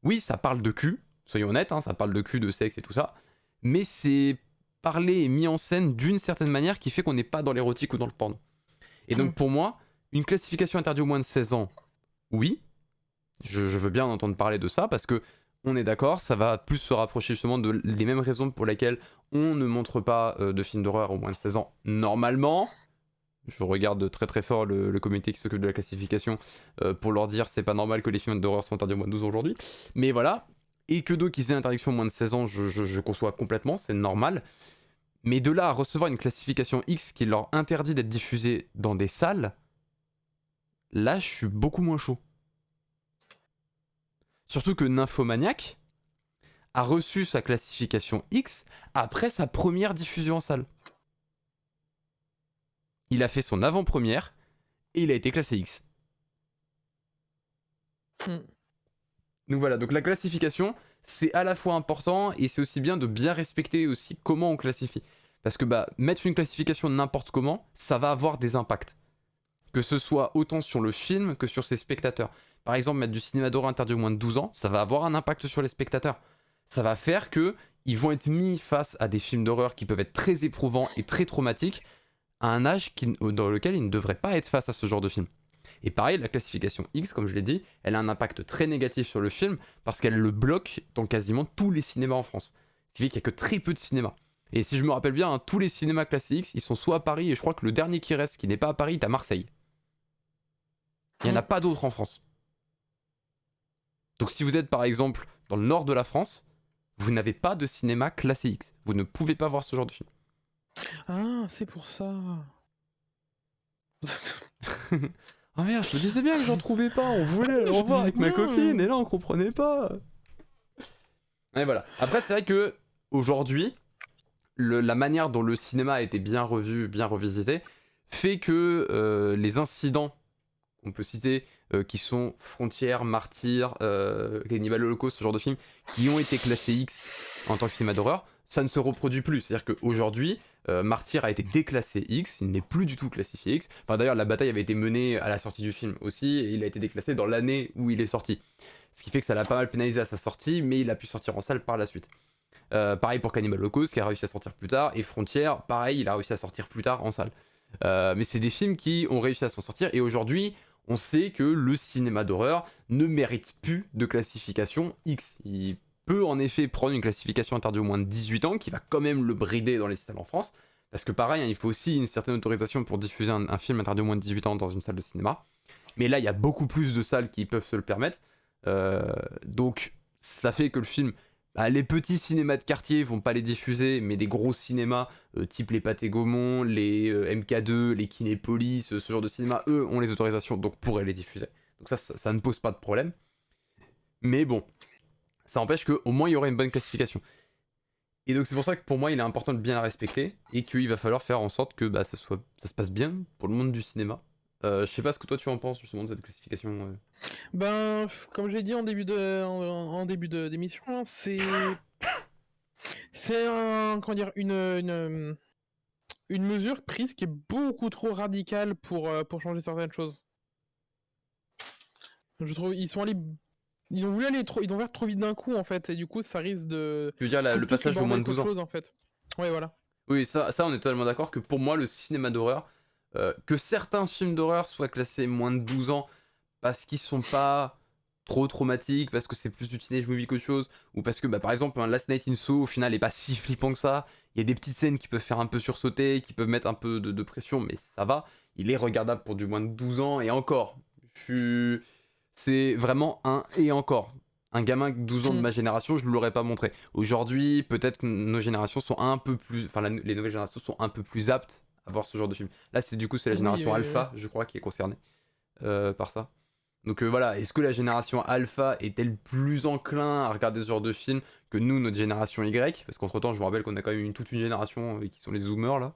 Oui, ça parle de cul, soyons honnêtes, hein, ça parle de cul, de sexe et tout ça, mais c'est parlé et mis en scène d'une certaine manière qui fait qu'on n'est pas dans l'érotique ou dans le porno. Et donc pour moi, une classification interdite aux moins de 16 ans, oui, je veux bien entendre parler de ça, parce que on est d'accord, ça va plus se rapprocher justement des mêmes raisons pour lesquelles on ne montre pas de films d'horreur aux moins de 16 ans normalement. Je regarde très très fort le comité qui s'occupe de la classification pour leur dire c'est pas normal que les films d'horreur soient interdits aux moins de 12 ans aujourd'hui. Mais voilà, et que d'autres qui aient interdiction aux moins de 16 ans, je conçois complètement, c'est normal. Mais de là à recevoir une classification X qui leur interdit d'être diffusée dans des salles, là je suis beaucoup moins chaud. Surtout que Nymphomaniac a reçu sa classification X après sa première diffusion en salle. Il a fait son avant-première et il a été classé X. Donc voilà, donc la classification, c'est à la fois important et c'est aussi bien de bien respecter aussi comment on classifie. Parce que mettre une classification n'importe comment, ça va avoir des impacts. Que ce soit autant sur le film que sur ses spectateurs. Par exemple, mettre du cinéma d'horreur interdit aux moins de 12 ans, ça va avoir un impact sur les spectateurs. Ça va faire que ils vont être mis face à des films d'horreur qui peuvent être très éprouvants et très traumatiques à un âge dans lequel ils ne devraient pas être face à ce genre de film. Et pareil, la classification X, comme je l'ai dit, elle a un impact très négatif sur le film parce qu'elle le bloque dans quasiment tous les cinémas en France. Ce qui fait qu'il n'y a que très peu de cinémas. Et si je me rappelle bien, hein, tous les cinémas classés X, ils sont soit à Paris, et je crois que le dernier qui reste, qui n'est pas à Paris, est à Marseille. Il n'y en a pas d'autres en France. Donc si vous êtes par exemple dans le nord de la France, vous n'avez pas de cinéma classé X. Vous ne pouvez pas voir ce genre de film. Ah, c'est pour ça. Ah merde, je me disais bien que j'en trouvais pas, on voulait aller en voir avec ma copine, et là on comprenait pas. Et voilà. Après, c'est vrai que aujourd'hui, la manière dont le cinéma a été bien revu, bien revisité, fait que les incidents qu'on peut citer, qui sont Frontières, Martyrs, Cannibal Holocaust, ce genre de films, qui ont été classés X en tant que cinéma d'horreur, ça ne se reproduit plus. C'est-à-dire qu'aujourd'hui, Martyr a été déclassé X, il n'est plus du tout classifié X. Enfin d'ailleurs, la bataille avait été menée à la sortie du film aussi, et il a été déclassé dans l'année où il est sorti. Ce qui fait que ça l'a pas mal pénalisé à sa sortie, mais il a pu sortir en salle par la suite. Pareil pour Cannibal Holocaust, qui a réussi à sortir plus tard, et Frontières, pareil, il a réussi à sortir plus tard en salle. Mais c'est des films qui ont réussi à s'en sortir, et aujourd'hui, on sait que le cinéma d'horreur ne mérite plus de classification X. Il peut en effet prendre une classification interdite aux moins de 18 ans, qui va quand même le brider dans les salles en France, parce que pareil, hein, il faut aussi une certaine autorisation pour diffuser un film interdit aux moins de 18 ans dans une salle de cinéma. Mais là, il y a beaucoup plus de salles qui peuvent se le permettre. Donc, ça fait que le film... les petits cinémas de quartier vont pas les diffuser, mais des gros cinémas, type les Pathé Gaumont, les MK2, les Kinépolis, ce genre de cinéma, eux ont les autorisations, donc pourraient les diffuser. Donc ça ne pose pas de problème. Mais bon, ça empêche qu'au moins il y aurait une bonne classification. Et donc c'est pour ça que pour moi il est important de bien la respecter, et qu'il va falloir faire en sorte que ça se passe bien pour le monde du cinéma. Je sais pas ce que toi tu en penses justement de cette classification. Comme j'ai dit en début d'émission, hein, c'est comment dire, une mesure prise qui est beaucoup trop radicale pour changer certaines choses. Je trouve ils ont voulu aller ils ont vers trop vite d'un coup en fait, et du coup ça risque de... Tu veux dire le passage au moins de 12 ans en fait. Ouais, voilà. Oui, ça on est totalement d'accord que pour moi le cinéma d'horreur, que certains films d'horreur soient classés moins de 12 ans parce qu'ils sont pas trop traumatiques, parce que c'est plus du teenage movie qu'autre chose, ou parce que par exemple un Last Night in Soho au final est pas si flippant que ça, il y a des petites scènes qui peuvent faire un peu sursauter, qui peuvent mettre un peu de pression, mais ça va, il est regardable pour du moins de 12 ans, et encore, c'est vraiment et encore. Un gamin de 12 ans de ma génération, je ne l'aurais pas montré. Aujourd'hui, peut-être que nos générations sont un peu plus... Enfin, les nouvelles générations sont un peu plus aptes à voir ce genre de film. Là, c'est la génération Alpha, je crois, qui est concernée par ça. Donc voilà, est-ce que la génération Alpha est-elle plus enclin à regarder ce genre de film que nous, notre génération Y? Parce qu'entre temps, je me rappelle qu'on a quand même toute une génération qui sont les zoomers là.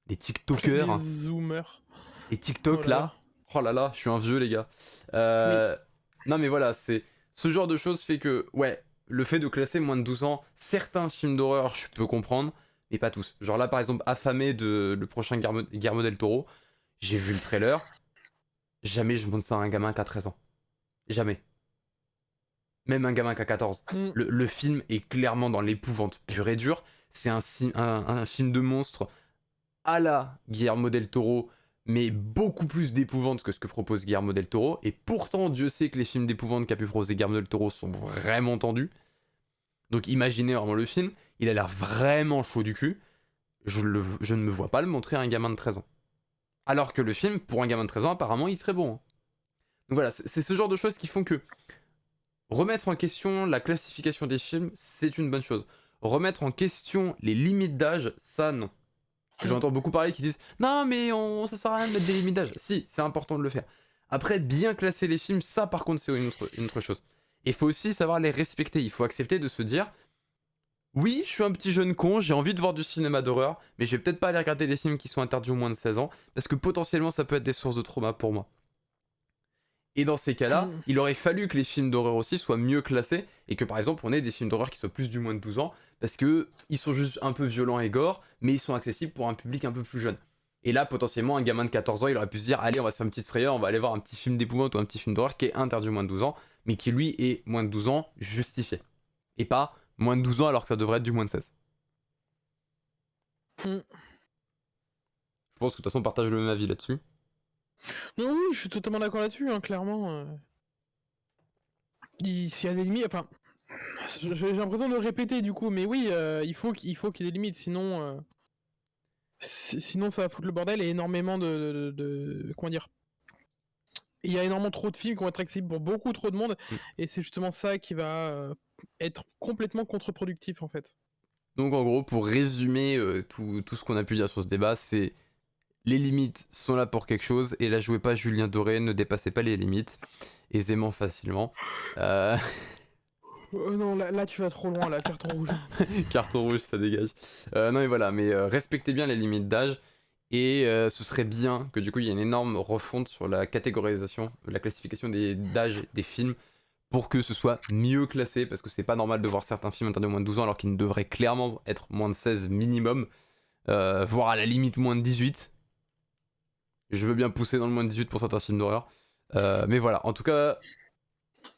Les TikTokers. Les zoomers. Les TikTok là. Oh là là, je suis un vieux les gars. Non mais voilà, c'est... Ce genre de choses fait que, ouais, le fait de classer moins de 12 ans, certains films d'horreur, je peux comprendre, mais pas tous. Genre là, par exemple, Affamé de le prochain Guillermo del Toro, j'ai vu le trailer, jamais je montre ça à un gamin qui a 13 ans. Jamais. Même un gamin qui a 14. Mm. Le film est clairement dans l'épouvante pure et dure. C'est un film de monstre à la Guillermo del Toro, mais beaucoup plus d'épouvante que ce que propose Guillermo del Toro. Et pourtant, Dieu sait que les films d'épouvante qu'a pu proposer Guillermo del Toro sont vraiment tendus. Donc imaginez vraiment le film, il a l'air vraiment chaud du cul. Je ne me vois pas le montrer à un gamin de 13 ans. Alors que le film, pour un gamin de 13 ans, apparemment, il serait bon. Hein. Donc voilà, c'est ce genre de choses qui font que remettre en question la classification des films, c'est une bonne chose. Remettre en question les limites d'âge, ça non. J'entends beaucoup parler qui disent non mais ça sert à rien de mettre des limites d'âge. Si, c'est important de le faire. Après, bien classer les films, ça par contre c'est une autre chose. Et il faut aussi savoir les respecter. Il faut accepter de se dire oui, je suis un petit jeune con, j'ai envie de voir du cinéma d'horreur, mais je vais peut-être pas aller regarder les films qui sont interdits aux moins de 16 ans, parce que potentiellement ça peut être des sources de trauma pour moi. Et dans ces cas-là, il aurait fallu que les films d'horreur aussi soient mieux classés, et que par exemple on ait des films d'horreur qui soient plus du moins de 12 ans, parce que ils sont juste un peu violents et gore, mais ils sont accessibles pour un public un peu plus jeune. Et là, potentiellement, un gamin de 14 ans, il aurait pu se dire allez, on va se faire une petite frayeur, on va aller voir un petit film d'épouvante ou un petit film d'horreur qui est interdit aux moins de 12 ans, mais qui lui est moins de 12 ans justifié. Et pas moins de 12 ans alors que ça devrait être du moins de 16. Je pense que de toute façon on partage le même avis là-dessus. Non, oui, je suis totalement d'accord là-dessus, hein, clairement. S'il y a des limites, enfin, j'ai l'impression de le répéter du coup, mais oui, il faut qu'il y ait des limites, sinon, sinon ça va foutre le bordel et énormément comment dire. Il y a énormément trop de films qui vont être accessibles pour beaucoup trop de monde, et c'est justement ça qui va être complètement contre-productif en fait. Donc en gros, pour résumer tout ce qu'on a pu dire sur ce débat, c'est les limites sont là pour quelque chose, et là jouez pas Julien Doré, ne dépassez pas les limites, aisément, facilement. Non, là tu vas trop loin, là, carton rouge. Carton rouge, ça dégage. Non mais voilà, mais respectez bien les limites d'âge, et ce serait bien que du coup il y ait une énorme refonte sur la catégorisation, la classification d'âge des films, pour que ce soit mieux classé, parce que c'est pas normal de voir certains films interdits aux moins de 12 ans alors qu'ils ne devraient clairement être moins de 16 minimum, voire à la limite moins de 18. Je veux bien pousser dans le moins de 18 pour certains films d'horreur. Mais voilà, en tout cas,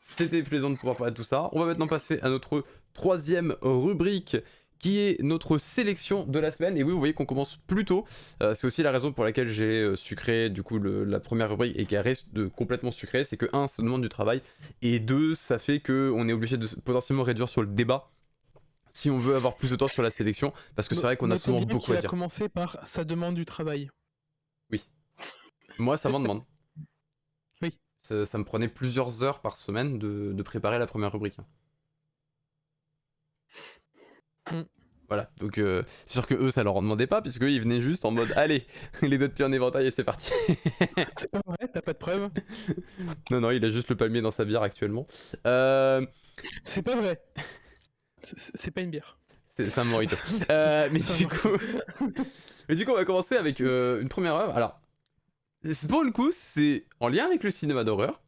c'était plaisant de pouvoir parler de tout ça. On va maintenant passer à notre troisième rubrique, qui est notre sélection de la semaine. Et oui, vous voyez qu'on commence plus tôt. C'est aussi la raison pour laquelle j'ai sucré du coup la première rubrique et qu'elle reste complètement sucrée. C'est que 1, ça demande du travail. Et 2, ça fait qu'on est obligé de potentiellement réduire sur le débat si on veut avoir plus de temps sur la sélection. Parce que c'est vrai qu'on a souvent beaucoup à dire. Il a commencé par ça demande du travail. Oui. Moi, ça m'en demande. Oui. Ça me prenait plusieurs heures par semaine de préparer la première rubrique. Voilà, donc c'est sûr que eux ça leur en demandait pas, puisque eux ils venaient juste en mode allez, les doigts de pied en éventail et c'est parti. C'est pas vrai, t'as pas de preuves? Non, il a juste le palmier dans sa bière actuellement. C'est pas vrai. C'est pas une bière. C'est un mojito. Mais du coup on va commencer avec une première œuvre. Alors, pour le coup c'est en lien avec le cinéma d'horreur.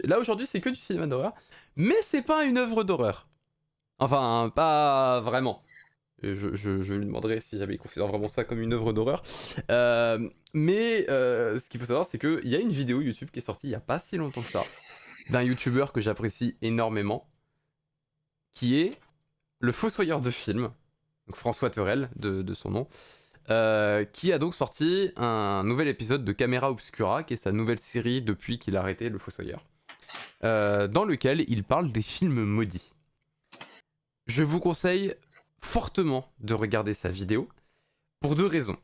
Là aujourd'hui c'est que du cinéma d'horreur, mais c'est pas une œuvre d'horreur. Enfin, pas vraiment. Je lui demanderai si jamais il considère vraiment ça comme une œuvre d'horreur. Mais ce qu'il faut savoir, c'est qu'il y a une vidéo YouTube qui est sortie il n'y a pas si longtemps que ça, d'un YouTuber que j'apprécie énormément, qui est le Fossoyeur de film, donc François Terrel de son nom, qui a donc sorti un nouvel épisode de Camera Obscura, qui est sa nouvelle série depuis qu'il a arrêté le Fossoyeur, dans lequel il parle des films maudits. Je vous conseille fortement de regarder sa vidéo pour 2 raisons.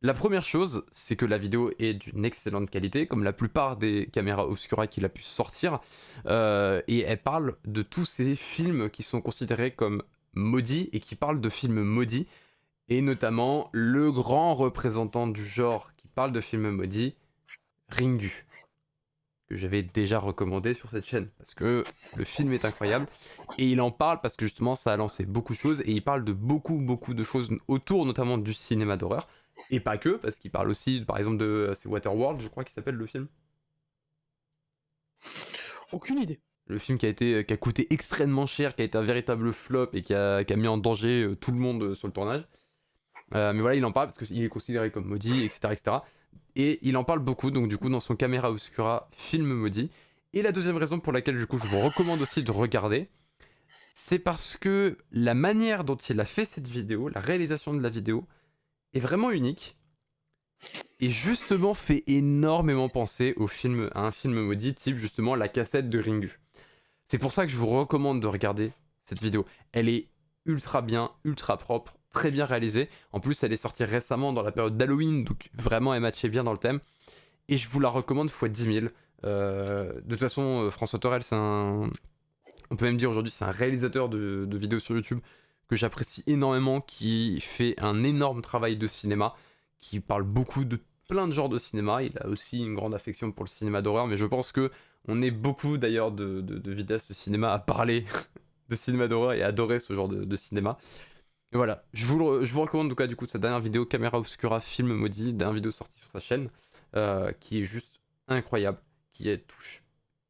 La première chose, c'est que la vidéo est d'une excellente qualité, comme la plupart des caméras obscura qu'il a pu sortir, et elle parle de tous ces films qui sont considérés comme maudits et qui parlent de films maudits, et notamment le grand représentant du genre qui parle de films maudits, Ringu, que j'avais déjà recommandé sur cette chaîne, parce que le film est incroyable, et il en parle parce que justement ça a lancé beaucoup de choses, et il parle de beaucoup de choses autour notamment du cinéma d'horreur, et pas que, parce qu'il parle aussi par exemple de... c'est Waterworld je crois qu'il s'appelle le film. Aucune idée. Le film qui a coûté extrêmement cher, qui a été un véritable flop et qui a mis en danger tout le monde sur le tournage. Mais voilà, il en parle parce qu'il est considéré comme maudit, etc., etc. Et il en parle beaucoup, donc du coup, dans son Camera Obscura, film maudit. Et la deuxième raison pour laquelle, du coup, je vous recommande aussi de regarder, c'est parce que la manière dont il a fait cette vidéo, la réalisation de la vidéo, est vraiment unique. Et justement, fait énormément penser à un film maudit, type justement La Cassette de Ringu. C'est pour ça que je vous recommande de regarder cette vidéo. Elle est ultra bien, ultra propre, très bien réalisée. En plus, elle est sortie récemment dans la période d'Halloween, donc vraiment elle matchait bien dans le thème. Et je vous la recommande x 10 000. De toute façon, François Torel, on peut même dire aujourd'hui, c'est un réalisateur de vidéos sur YouTube que j'apprécie énormément, qui fait un énorme travail de cinéma, qui parle beaucoup de plein de genres de cinéma. Il a aussi une grande affection pour le cinéma d'horreur, mais je pense que on est beaucoup d'ailleurs de vidéastes de cinéma à parler de cinéma d'horreur et à adorer ce genre de cinéma. Et voilà, je vous recommande en tout cas du coup sa dernière vidéo Camera Obscura film maudit, dernière vidéo sortie sur sa chaîne, qui est juste incroyable, qui touche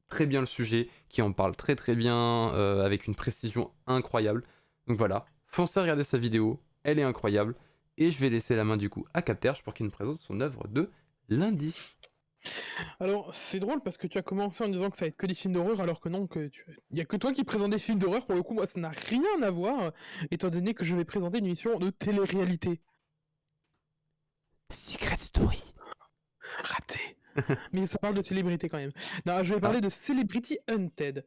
très bien le sujet, qui en parle très très bien, avec une précision incroyable. Donc voilà, foncez regarder sa vidéo, elle est incroyable. Et je vais laisser la main du coup à Capterge pour qu'il nous présente son œuvre de lundi. Alors, c'est drôle parce que tu as commencé en disant que ça va être que des films d'horreur, alors que non, il y a que toi qui présente des films d'horreur. Pour le coup, moi, ça n'a rien à voir, étant donné que je vais présenter une émission de télé-réalité. Secret Story. Raté. Mais ça parle de célébrité quand même. Non, je vais parler de Celebrity Hunted.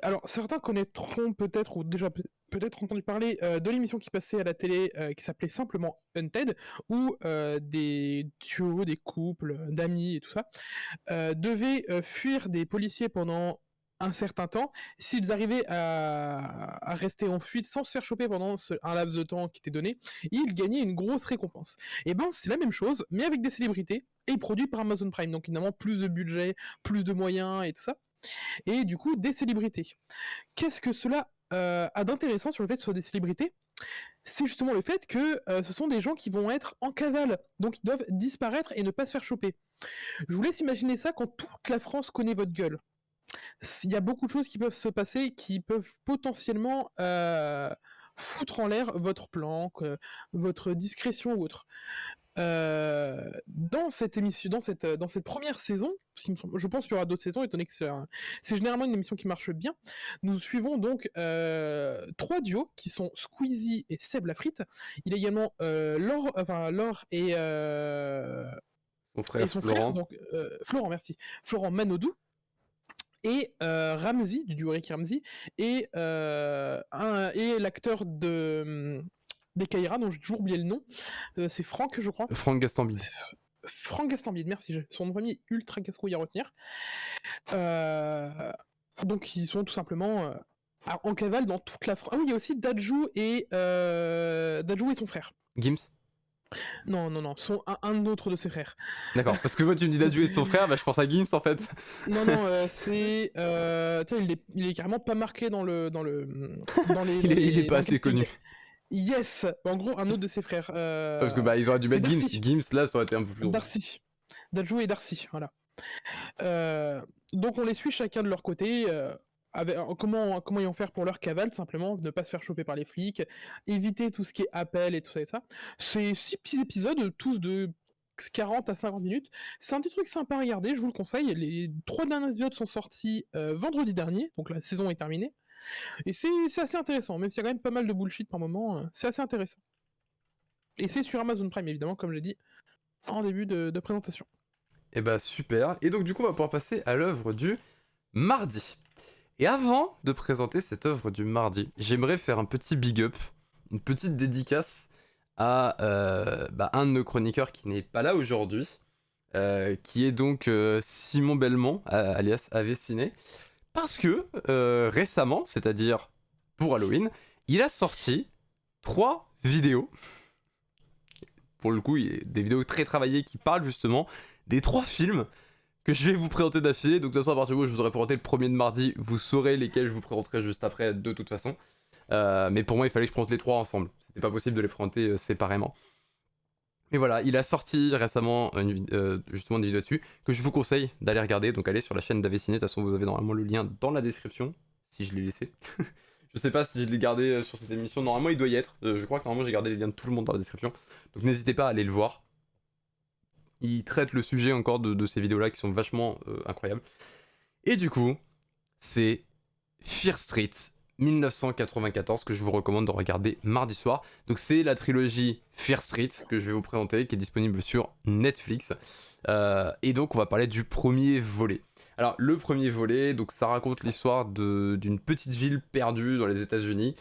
Alors, certains connaîtront peut-être, ou déjà peut-être entendu parler de l'émission qui passait à la télé, qui s'appelait simplement Hunted, où des duos, des couples, d'amis et tout ça, devaient fuir des policiers pendant un certain temps. S'ils arrivaient à rester en fuite sans se faire choper pendant un laps de temps qui était donné, ils gagnaient une grosse récompense. Et ben, c'est la même chose, mais avec des célébrités, et produit par Amazon Prime. Donc évidemment, plus de budget, plus de moyens et tout ça. Et du coup, des célébrités. Qu'est-ce que cela a d'intéressant sur le fait que ce soit des célébrités? C'est justement le fait que ce sont des gens qui vont être en cavale, donc ils doivent disparaître et ne pas se faire choper. Je vous laisse imaginer ça quand toute la France connaît votre gueule. Il y a beaucoup de choses qui peuvent se passer, qui peuvent potentiellement foutre en l'air votre plan, votre discrétion ou autre. Dans cette émission, dans cette première saison, je pense qu'il y aura d'autres saisons, étant donné que c'est généralement une émission qui marche bien. Nous suivons donc 3 duos qui sont Squeezie et Seb Lafrite. Il y a également Laure et Son frère, Florent. donc Florent, merci, Florent Manodou. Et Ramsey, du duo Rick Ramsey, et l'acteur des Kaira, dont j'ai toujours oublié le nom, c'est Franck, je crois. Franck Gastambide. Franck Gastambide, merci, son nom de famille est ultra casse-couille à retenir. Donc ils sont tout simplement en cavale dans toute la France. Ah oui, il y a aussi Dadju et son frère. Gims. Non, un autre de ses frères. D'accord, parce que moi tu me dis Dadju et son frère, bah je pense à Gims en fait. Non, c'est... tiens, il est carrément pas marqué dans les... il est pas assez connu. Yes. En gros, un autre de ses frères. Parce que bah ils auraient dû mettre Gims. Gims là ça aurait été un peu plus drôle. Darcy. Dadju et Darcy, voilà. Donc on les suit chacun de leur côté. Comment ils vont faire pour leur cavale, simplement, ne pas se faire choper par les flics, éviter tout ce qui est appel et tout ça et ça. C'est 6 petits épisodes, tous de 40 à 50 minutes. C'est un petit truc sympa à regarder, je vous le conseille. Les 3 derniers épisodes sont sortis vendredi dernier, donc la saison est terminée. Et c'est assez intéressant, même s'il y a quand même pas mal de bullshit par moment, c'est assez intéressant. Et c'est sur Amazon Prime, évidemment, comme j'ai dit en début de présentation. Et bah super. Et donc du coup on va pouvoir passer à l'œuvre du mardi. Et avant de présenter cette œuvre du mardi, j'aimerais faire un petit big up, une petite dédicace à un de nos chroniqueurs qui n'est pas là aujourd'hui, qui est donc Simon Belmont, alias Aveciné, parce que récemment, c'est-à-dire pour Halloween, il a sorti 3 vidéos, pour le coup des vidéos très travaillées qui parlent justement des 3 films que je vais vous présenter d'affilée. Donc de toute façon, à partir du moment où je vous aurai présenté le premier de mardi, vous saurez lesquels je vous présenterai juste après de toute façon. Mais pour moi il fallait que je présente les 3 ensemble, c'était pas possible de les présenter séparément. Et voilà, il a sorti récemment justement des vidéos dessus que je vous conseille d'aller regarder. Donc allez sur la chaîne d'Aveciné, de toute façon vous avez normalement le lien dans la description, si je l'ai laissé. Je sais pas si je l'ai gardé sur cette émission, normalement il doit y être. Je crois que normalement j'ai gardé les liens de tout le monde dans la description. Donc n'hésitez pas à aller le voir. Il traite le sujet encore de ces vidéos-là qui sont vachement incroyables. Et du coup, c'est Fear Street 1994 que je vous recommande de regarder mardi soir. Donc c'est la trilogie Fear Street que je vais vous présenter, qui est disponible sur Netflix. Et donc on va parler du premier volet. Alors le premier volet, donc ça raconte l'histoire d'une petite ville perdue dans les États-Unis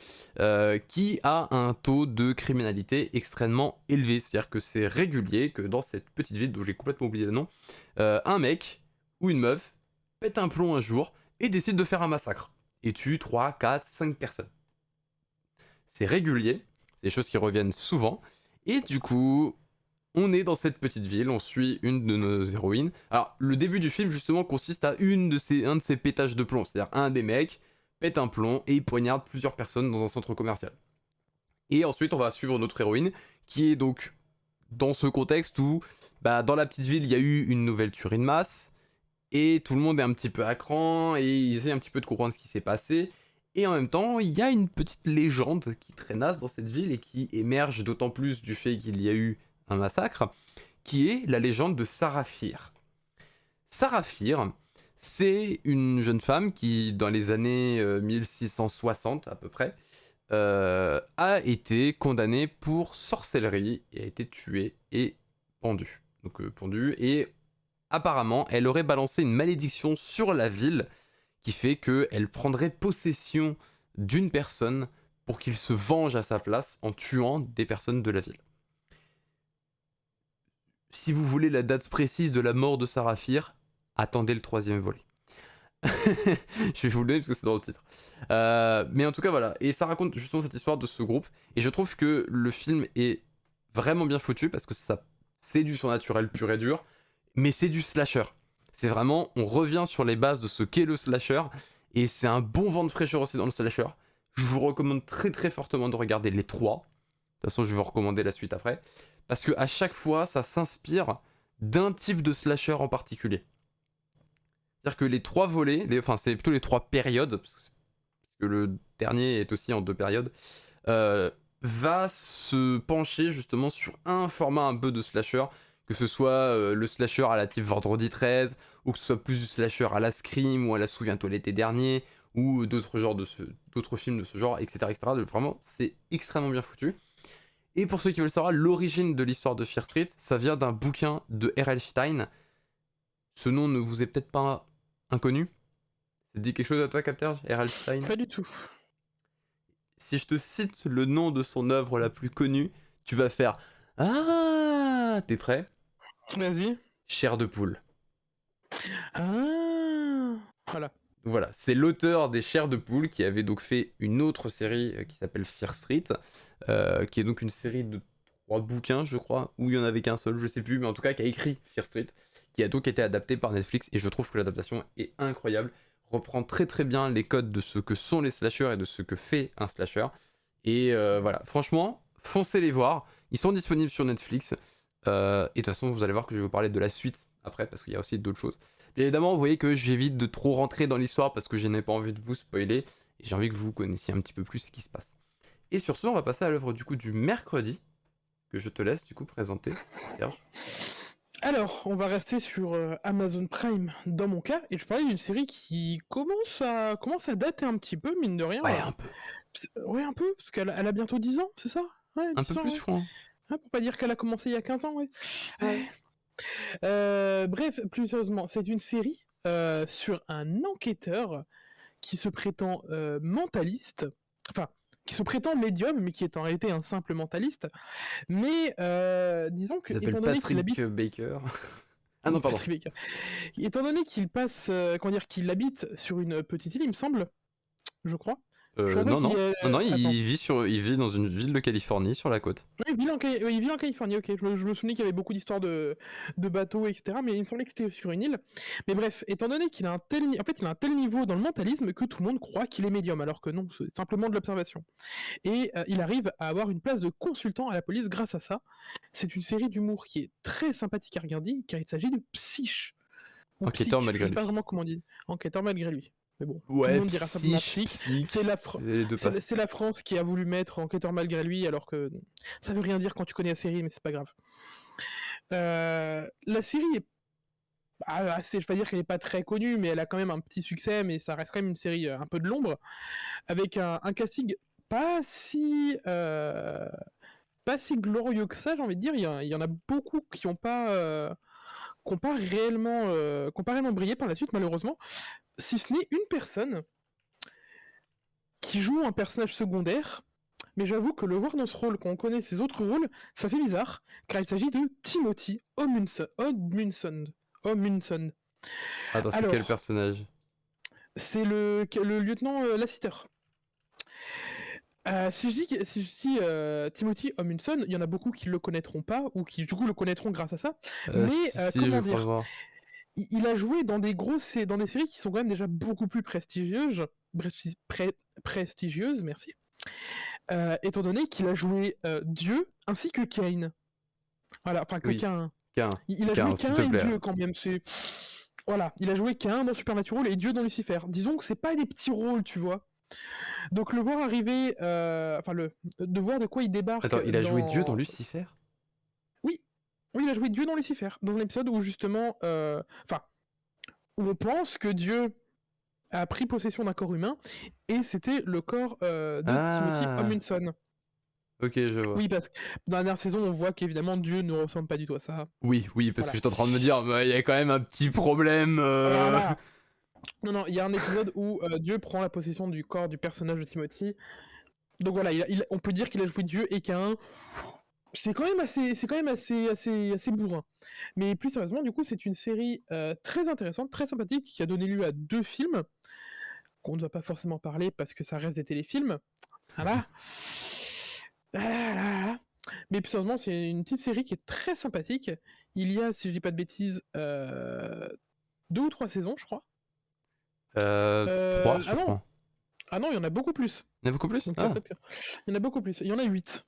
qui a un taux de criminalité extrêmement élevé. C'est-à-dire que c'est régulier que dans cette petite ville dont j'ai complètement oublié le nom, un mec ou une meuf pète un plomb un jour et décide de faire un massacre et tue 3, 4, 5 personnes. C'est régulier, c'est des choses qui reviennent souvent, et du coup, on est dans cette petite ville, on suit une de nos héroïnes. Alors, le début du film, justement, consiste à un de ces pétages de plomb, c'est-à-dire un des mecs pète un plomb et il poignarde plusieurs personnes dans un centre commercial. Et ensuite, on va suivre notre héroïne, qui est donc dans ce contexte où, dans la petite ville, il y a eu une nouvelle tuerie de masse, et tout le monde est un petit peu à cran, et il essaie un petit peu de comprendre ce qui s'est passé. Et en même temps, il y a une petite légende qui traînasse dans cette ville et qui émerge d'autant plus du fait qu'il y a eu un massacre, qui est la légende de Sarah Fier. Sarah Fier, c'est une jeune femme qui, dans les années 1660 à peu près, a été condamnée pour sorcellerie et a été tuée et pendue. Donc pendue, et apparemment, elle aurait balancé une malédiction sur la ville qui fait qu'elle prendrait possession d'une personne pour qu'il se venge à sa place en tuant des personnes de la ville. Si vous voulez la date précise de la mort de Sarah Fier, attendez le 3e volet. Je vais vous le donner parce que c'est dans le titre. Mais en tout cas, voilà. Et ça raconte justement cette histoire de ce groupe. Et je trouve que le film est vraiment bien foutu parce que c'est du surnaturel pur et dur. Mais c'est du slasher. C'est vraiment, on revient sur les bases de ce qu'est le slasher, et c'est un bon vent de fraîcheur aussi dans le slasher. Je vous recommande très très fortement de regarder les 3. De toute façon, je vais vous recommander la suite après. Parce qu'à chaque fois, ça s'inspire d'un type de slasher en particulier. C'est-à-dire que les 3 volets, c'est plutôt les 3 périodes, parce que le dernier est aussi en 2 périodes, va se pencher justement sur un format un peu de slasher, que ce soit le slasher à la type Vendredi 13, ou que ce soit plus du slasher à la Scream, ou à la Souviens-toi l'été dernier, ou d'autres films de ce genre, etc. etc. Vraiment, c'est extrêmement bien foutu. Et pour ceux qui veulent savoir, l'origine de l'histoire de Fear Street, ça vient d'un bouquin de R.L. Stein. Ce nom ne vous est peut-être pas inconnu. Ça te dit quelque chose à toi, Capter, R.L. Stein? Pas du tout. Si je te cite le nom de son œuvre la plus connue, tu vas faire « Ah !» T'es prêt? Vas-y. Chair de poule. Ah. Voilà. Voilà, c'est l'auteur des Chairs de poule qui avait donc fait une autre série qui s'appelle Fear Street, qui est donc une série de 3 bouquins, je crois, ou il y en avait qu'un seul, je sais plus, mais en tout cas qui a écrit Fear Street, qui a donc été adapté par Netflix, et je trouve que l'adaptation est incroyable, reprend très très bien les codes de ce que sont les slashers et de ce que fait un slasher, et voilà, franchement, foncez les voir, ils sont disponibles sur Netflix, et de toute façon vous allez voir que je vais vous parler de la suite après, parce qu'il y a aussi d'autres choses. Bien évidemment, vous voyez que j'évite de trop rentrer dans l'histoire parce que je n'ai pas envie de vous spoiler, et j'ai envie que vous connaissiez un petit peu plus ce qui se passe. Et sur ce, on va passer à l'œuvre du coup du mercredi, que je te laisse du coup présenter, Serge. Alors, on va rester sur Amazon Prime dans mon cas, et je parlais d'une série qui commence à dater un petit peu, mine de rien. Ouais, un peu. Ouais, un peu, parce qu'elle a bientôt 10 ans, c'est ça? Ouais, Un peu 10 ans, plus, ouais. je crois. Ah, pour pas dire qu'elle a commencé il y a 15 ans, ouais. Ouais. Bref, plus sérieusement, c'est une série sur un enquêteur qui se prétend mentaliste, enfin, qui se prétend médium, mais qui est en réalité un simple mentaliste. Mais disons que, Il s'appelle étant donné qu'il Patrick habite... Baker. Ah non, pardon. Patrick Baker. Étant donné qu'il passe, qu'il habite sur une petite île, il me semble, je crois. Je crois pas Non, qu'il non, est... non, non, Attends. il vit dans une ville de Californie sur la côte. Oui, il vit en Californie, ok. Je me souvenais qu'il y avait beaucoup d'histoires de bateaux, etc. Mais il me semblait que c'était sur une île. Mais bref, étant donné qu'il a un tel, en fait, il a un tel niveau dans le mentalisme que tout le monde croit qu'il est médium, alors que non, c'est simplement de l'observation. Et il arrive à avoir une place de consultant à la police grâce à ça. C'est une série d'humour qui est très sympathique à regarder, car il s'agit de Psyche. Ou Enquêteur Psyche, je malgré sais pas lui. vraiment comment on dit. Enquêteur malgré lui. Mais bon, tout le Ouais, monde dira simplement Psyche. psych, c'est les deux passes. C'est la France qui a voulu mettre enquêteur malgré lui, alors que ça veut rien dire quand tu connais la série, mais c'est pas grave. La série est assez, je vais pas dire qu'elle est pas très connue, mais elle a quand même un petit succès, mais ça reste quand même une série un peu de l'ombre, avec un casting pas si pas si glorieux que ça, j'ai envie de dire. Il y en a beaucoup qui ont pas qui ont pas réellement brillé par la suite, malheureusement. Si ce n'est une personne qui joue un personnage secondaire, mais j'avoue que le voir dans ce rôle, quand on connaît ses autres rôles, ça fait bizarre, car il s'agit de Timothy Omundson. Attends, c'est quel Alors, personnage? c'est le lieutenant Lassiter. Si je dis Timothy Omundson, il y en a beaucoup qui le connaîtront pas, ou qui du coup le connaîtront grâce à ça, mais Si, je comment crois dire, voir. il a joué dans dans des séries qui sont quand même déjà beaucoup plus prestigieuses, merci. Étant donné qu'il a joué Dieu ainsi que Cain. Voilà, enfin que Oui, Cain. Cain. Il a Cain, joué s'il Cain te et plaît. Dieu quand même. Voilà, il a joué Cain dans Supernatural et Dieu dans Lucifer. Disons que c'est pas des petits rôles, tu vois. Donc le voir arriver, de voir de quoi il débarque Attends, il a joué Dieu dans dans. Lucifer? Oui, oui, il a joué Dieu dans Lucifer, dans un épisode où justement, où on pense que Dieu a pris possession d'un corps humain et c'était le corps de Timothy Ah, Omundson. ok, je vois. Oui, parce que dans la dernière saison, on voit qu'évidemment Dieu ne ressemble pas du tout à ça. Oui, oui, parce que Voilà. j'étais en train de me dire, bah, il y a quand même un petit problème. Voilà. Non, non, il y a un épisode où Dieu prend la possession du corps du personnage de Timothy. Donc voilà, on peut dire qu'il a joué Dieu et Cain. C'est quand même assez bourrin. Mais plus sérieusement, du coup, c'est une série très intéressante, très sympathique, qui a donné lieu à 2 films, qu'on ne va pas forcément parler parce que ça reste des téléfilms. Voilà. Voilà. Mais plus sérieusement, c'est une petite série qui est très sympathique. Il y a, si je dis pas de bêtises, 2 ou 3 saisons, je crois. 3, je Ah non, crois. ah non, il y en a beaucoup plus. Il y en a beaucoup plus? Donc Ah, il y en a beaucoup plus. Il y en a 8.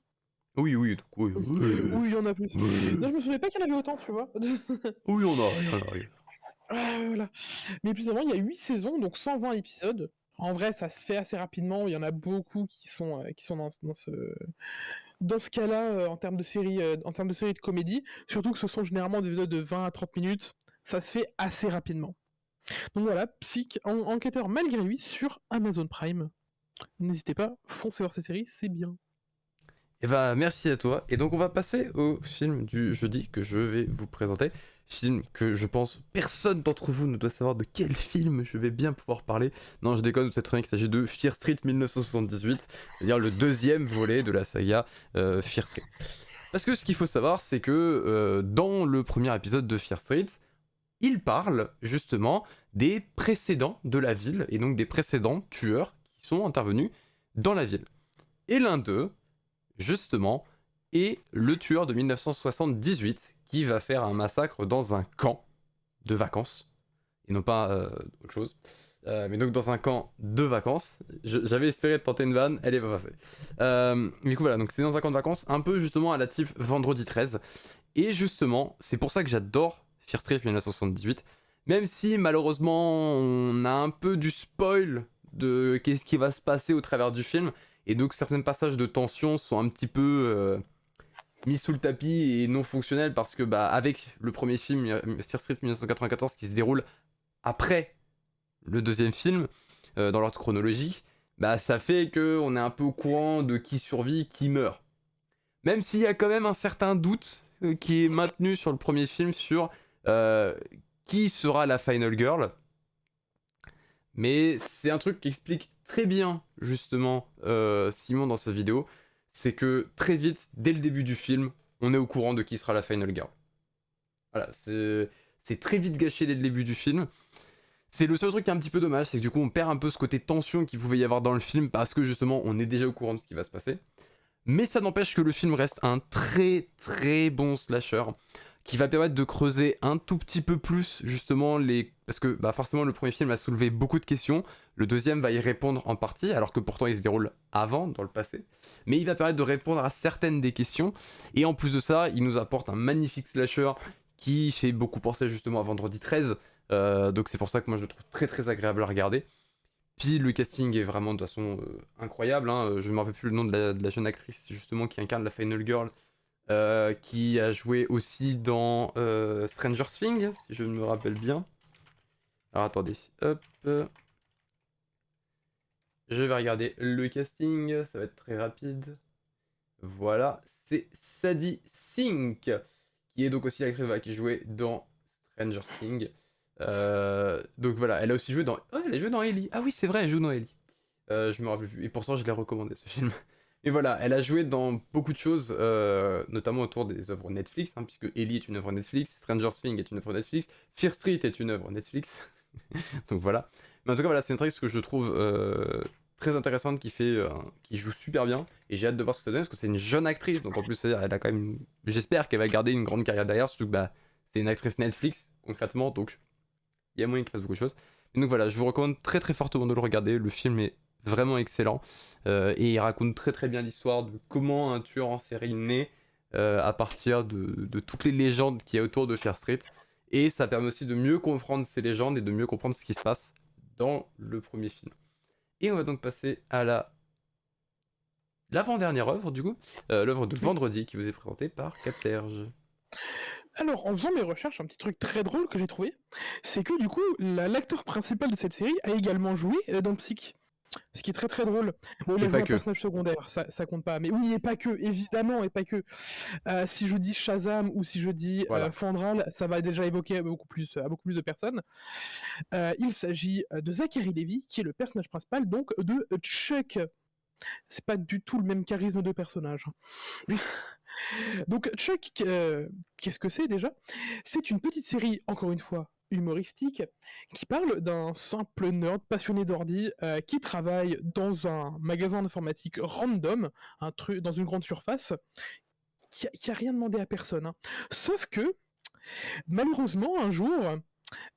oui, oui, donc, oui, Oui, il y en a plus. oui. Non, je me souvenais pas qu'il y en avait autant, tu vois. Oui, on a, il y en a. Voilà. Mais plus avant, il y a 8 saisons, donc 120 épisodes. En vrai, ça se fait assez rapidement. Il y en a beaucoup qui sont dans ce cas-là en termes de série, de comédie. Surtout que ce sont généralement des épisodes de 20 à 30 minutes. Ça se fait assez rapidement. Donc voilà, enquêteur malgré lui sur Amazon Prime. N'hésitez pas, foncez voir cette série, c'est bien. Et bah, merci à toi. Et donc, on va passer au film du jeudi que je vais vous présenter. Film que je pense personne d'entre vous ne doit savoir de quel film je vais bien pouvoir parler. Non, je déconne, vous savez très bien qu'il s'agit de Fear Street 1978, c'est-à-dire le deuxième volet de la saga Fear Street. Parce que ce qu'il faut savoir, c'est que dans le premier épisode de Fear Street, il parle justement des précédents de la ville, et donc des précédents tueurs qui sont intervenus dans la ville. Et l'un d'eux, justement, est le tueur de 1978 qui va faire un massacre dans un camp de vacances, et non pas autre chose. Mais donc dans un camp de vacances. J'avais espéré tenter une vanne, elle est pas passée. Du coup voilà, donc c'est dans un camp de vacances, un peu justement à la type Vendredi 13. Et justement, c'est pour ça que j'adore Fear Street 1978, même si malheureusement on a un peu du spoil de qu'est-ce qui va se passer au travers du film, et donc certains passages de tension sont un petit peu mis sous le tapis et non fonctionnels parce que bah avec le premier film Fear Street 1994 qui se déroule après le deuxième film dans l'ordre chronologique, bah ça fait que on est un peu au courant de qui survit, qui meurt. Même s'il y a quand même un certain doute qui est maintenu sur le premier film sur qui sera la Final Girl. Mais c'est un truc qui explique très bien, justement, Simon dans sa vidéo. C'est que très vite, dès le début du film, on est au courant de qui sera la Final Girl. Voilà, c'est très vite gâché dès le début du film. C'est le seul truc qui est un petit peu dommage, c'est que du coup on perd un peu ce côté tension qu'il pouvait y avoir dans le film parce que justement on est déjà au courant de ce qui va se passer. Mais ça n'empêche que le film reste un très très bon slasher qui va permettre de creuser un tout petit peu plus justement les... Parce que bah, forcément le premier film a soulevé beaucoup de questions, le deuxième va y répondre en partie, alors que pourtant il se déroule avant, dans le passé. Mais il va permettre de répondre à certaines des questions, et en plus de ça, il nous apporte un magnifique slasher qui fait beaucoup penser justement à Vendredi 13, donc c'est pour ça que moi je le trouve très très agréable à regarder. Puis le casting est vraiment de toute façon incroyable, hein. Je ne me rappelle plus le nom de la jeune actrice justement qui incarne la Final Girl, qui a joué aussi dans Stranger Things, si je me rappelle bien. Alors attendez, hop. Je vais regarder le casting, ça va être très rapide. Voilà, c'est Sadie Sink, qui est donc aussi l'actrice qui jouait dans Stranger Things. Donc voilà, elle a aussi joué dans... Oh, elle a joué dans Ellie. Ah oui, c'est vrai, elle joue dans Ellie. Je me rappelle plus. Et pourtant, je l'ai recommandé ce film. Et voilà, elle a joué dans beaucoup de choses, notamment autour des œuvres Netflix, hein, puisque Ellie est une œuvre Netflix, Stranger Things est une œuvre Netflix, Fear Street est une œuvre Netflix. Donc voilà. Mais en tout cas, voilà, c'est une actrice que je trouve très intéressante, qui joue super bien. Et j'ai hâte de voir ce que ça donne, parce que c'est une jeune actrice. Donc en plus, elle a quand même... J'espère qu'elle va garder une grande carrière derrière, surtout que bah, c'est une actrice Netflix, concrètement. Donc il y a moyen qu'il fasse beaucoup de choses. Et donc voilà, je vous recommande très très fortement de le regarder. Le film est vraiment excellent. Et il raconte très très bien l'histoire de comment un tueur en série naît à partir de toutes les légendes qu'il y a autour de Fear Street. Et ça permet aussi de mieux comprendre ces légendes et de mieux comprendre ce qui se passe dans le premier film. Et on va donc passer à l'avant-dernière œuvre, du coup, l'œuvre de Vendredi, qui vous est présentée par Capterge. Alors, en faisant mes recherches, un petit truc très drôle que j'ai trouvé, c'est que du coup, l'acteur principal de cette série a également joué dans Psych. Ce qui est très très drôle. Bon, il Et a pas joué un que. personnage secondaire, ça compte pas. Mais oui, et pas que, évidemment, et pas que. Si je dis Shazam ou si je dis Voilà. Fandral, ça va déjà évoquer à beaucoup plus de personnes. Il s'agit de Zachary Levi, qui est le personnage principal donc de Chuck. C'est pas du tout le même charisme de personnage. Donc Chuck, qu'est-ce que c'est déjà? C'est une petite série, encore une fois, humoristique, qui parle d'un simple nerd passionné d'ordi qui travaille dans un magasin d'informatique random, dans une grande surface, qui a rien demandé à personne, hein. Sauf que, malheureusement, un jour,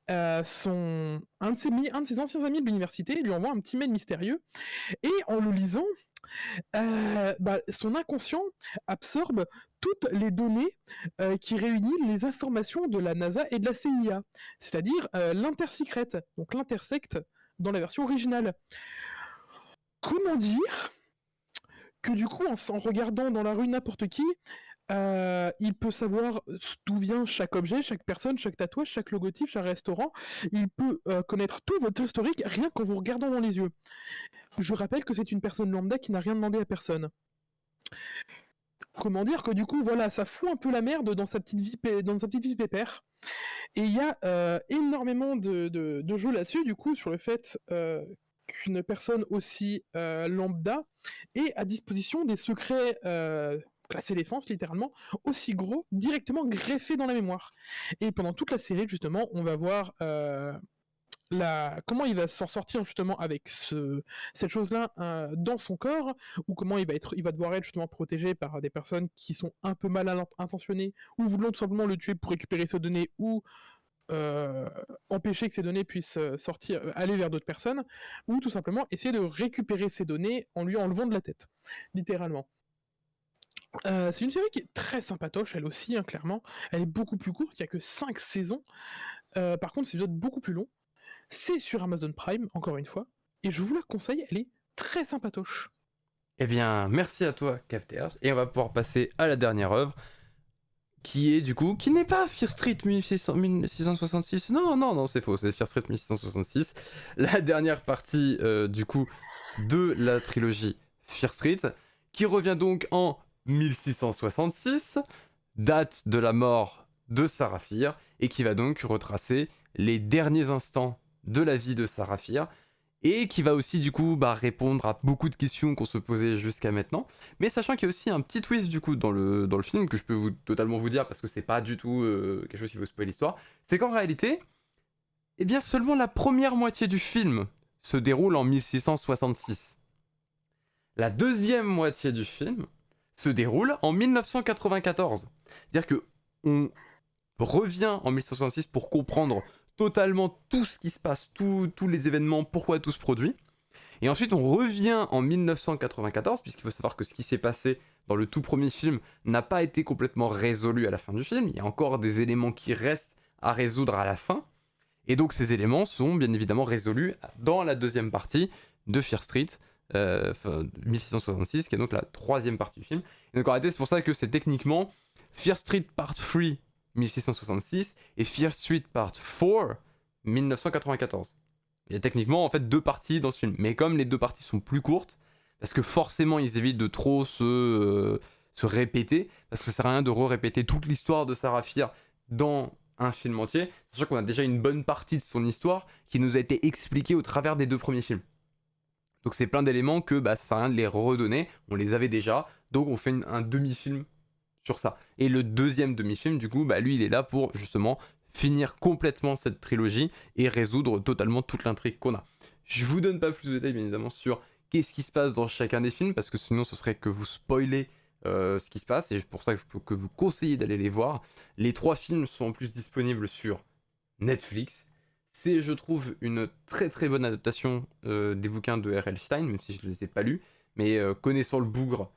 un de ses anciens amis de l'université lui envoie un petit mail mystérieux, et en le lisant, son inconscient absorbe toutes les données qui réunissent les informations de la NASA et de la CIA, c'est-à-dire l'intersecret, donc l'intersect dans la version originale. Comment dire que du coup, en regardant dans la rue n'importe qui, il peut savoir d'où vient chaque objet, chaque personne, chaque tatouage, chaque logotype, chaque restaurant. Il peut connaître tout votre historique rien qu'en vous regardant dans les yeux. Je rappelle que c'est une personne lambda qui n'a rien demandé à personne. Comment dire que du coup, voilà, ça fout un peu la merde dans sa petite vie pépère. Et il y a énormément de jeux là-dessus, du coup, sur le fait qu'une personne aussi lambda ait à disposition des secrets classés défense, littéralement, aussi gros, directement greffés dans la mémoire. Et pendant toute la série, justement, on va voir comment il va s'en sortir justement avec cette chose-là dans son corps, ou comment il va devoir être justement protégé par des personnes qui sont un peu mal intentionnées, ou voulant tout simplement le tuer pour récupérer ses données, ou empêcher que ces données puissent aller vers d'autres personnes, ou tout simplement essayer de récupérer ces données en lui enlevant de la tête, littéralement. C'est une série qui est très sympatoche, elle aussi, hein, clairement. Elle est beaucoup plus courte, il n'y a que 5 saisons. Par contre, c'est des épisodes beaucoup plus longs. C'est sur Amazon Prime, encore une fois, et je vous la conseille, elle est très sympatoche. Eh bien, merci à toi, Capterge. Et on va pouvoir passer à la dernière œuvre, qui est du coup, qui n'est pas Fear Street 1666. Non, c'est faux, c'est Fear Street 1666. La dernière partie, du coup, de la trilogie Fear Street, qui revient donc en 1666, date de la mort de Sarah Fear, et qui va donc retracer les derniers instants de la vie de Sarah Fear, et qui va aussi du coup répondre à beaucoup de questions qu'on se posait jusqu'à maintenant, mais sachant qu'il y a aussi un petit twist du coup dans le film que je peux totalement vous dire parce que c'est pas du tout quelque chose qui veut spoiler l'histoire, c'est qu'en réalité Eh bien, seulement la première moitié du film se déroule en 1666. La deuxième moitié du film se déroule en 1994. C'est-à-dire que on revient en 1666 pour comprendre totalement tout ce qui se passe, tous les événements, pourquoi tout se produit. Et ensuite, on revient en 1994, puisqu'il faut savoir que ce qui s'est passé dans le tout premier film n'a pas été complètement résolu à la fin du film. Il y a encore des éléments qui restent à résoudre à la fin. Et donc, ces éléments sont bien évidemment résolus dans la deuxième partie de Fear Street, 1666, qui est donc la troisième partie du film. Et donc, en réalité, c'est pour ça que c'est techniquement Fear Street Part 3, 1666, et Fear Street Part 4, 1994. Il y a techniquement en fait deux parties dans ce film, mais comme les deux parties sont plus courtes, parce que forcément ils évitent de trop se répéter, parce que ça sert à rien de re-répéter toute l'histoire de Sarah Fear dans un film entier, sachant qu'on a déjà une bonne partie de son histoire qui nous a été expliquée au travers des deux premiers films. Donc c'est plein d'éléments que ça sert à rien de les redonner, on les avait déjà, donc on fait un demi-film sur ça. Et le deuxième demi-film, du coup, lui il est là pour justement finir complètement cette trilogie et résoudre totalement toute l'intrigue qu'on a. Je vous donne pas plus de détails bien évidemment sur qu'est-ce qui se passe dans chacun des films, parce que sinon ce serait que vous spoilez ce qui se passe, et c'est pour ça que je peux que vous conseiller d'aller les voir. Les 3 films sont en plus disponibles sur Netflix. C'est, je trouve, une très très bonne adaptation des bouquins de R.L. Stein, même si je ne les ai pas lus, mais connaissant le bougre,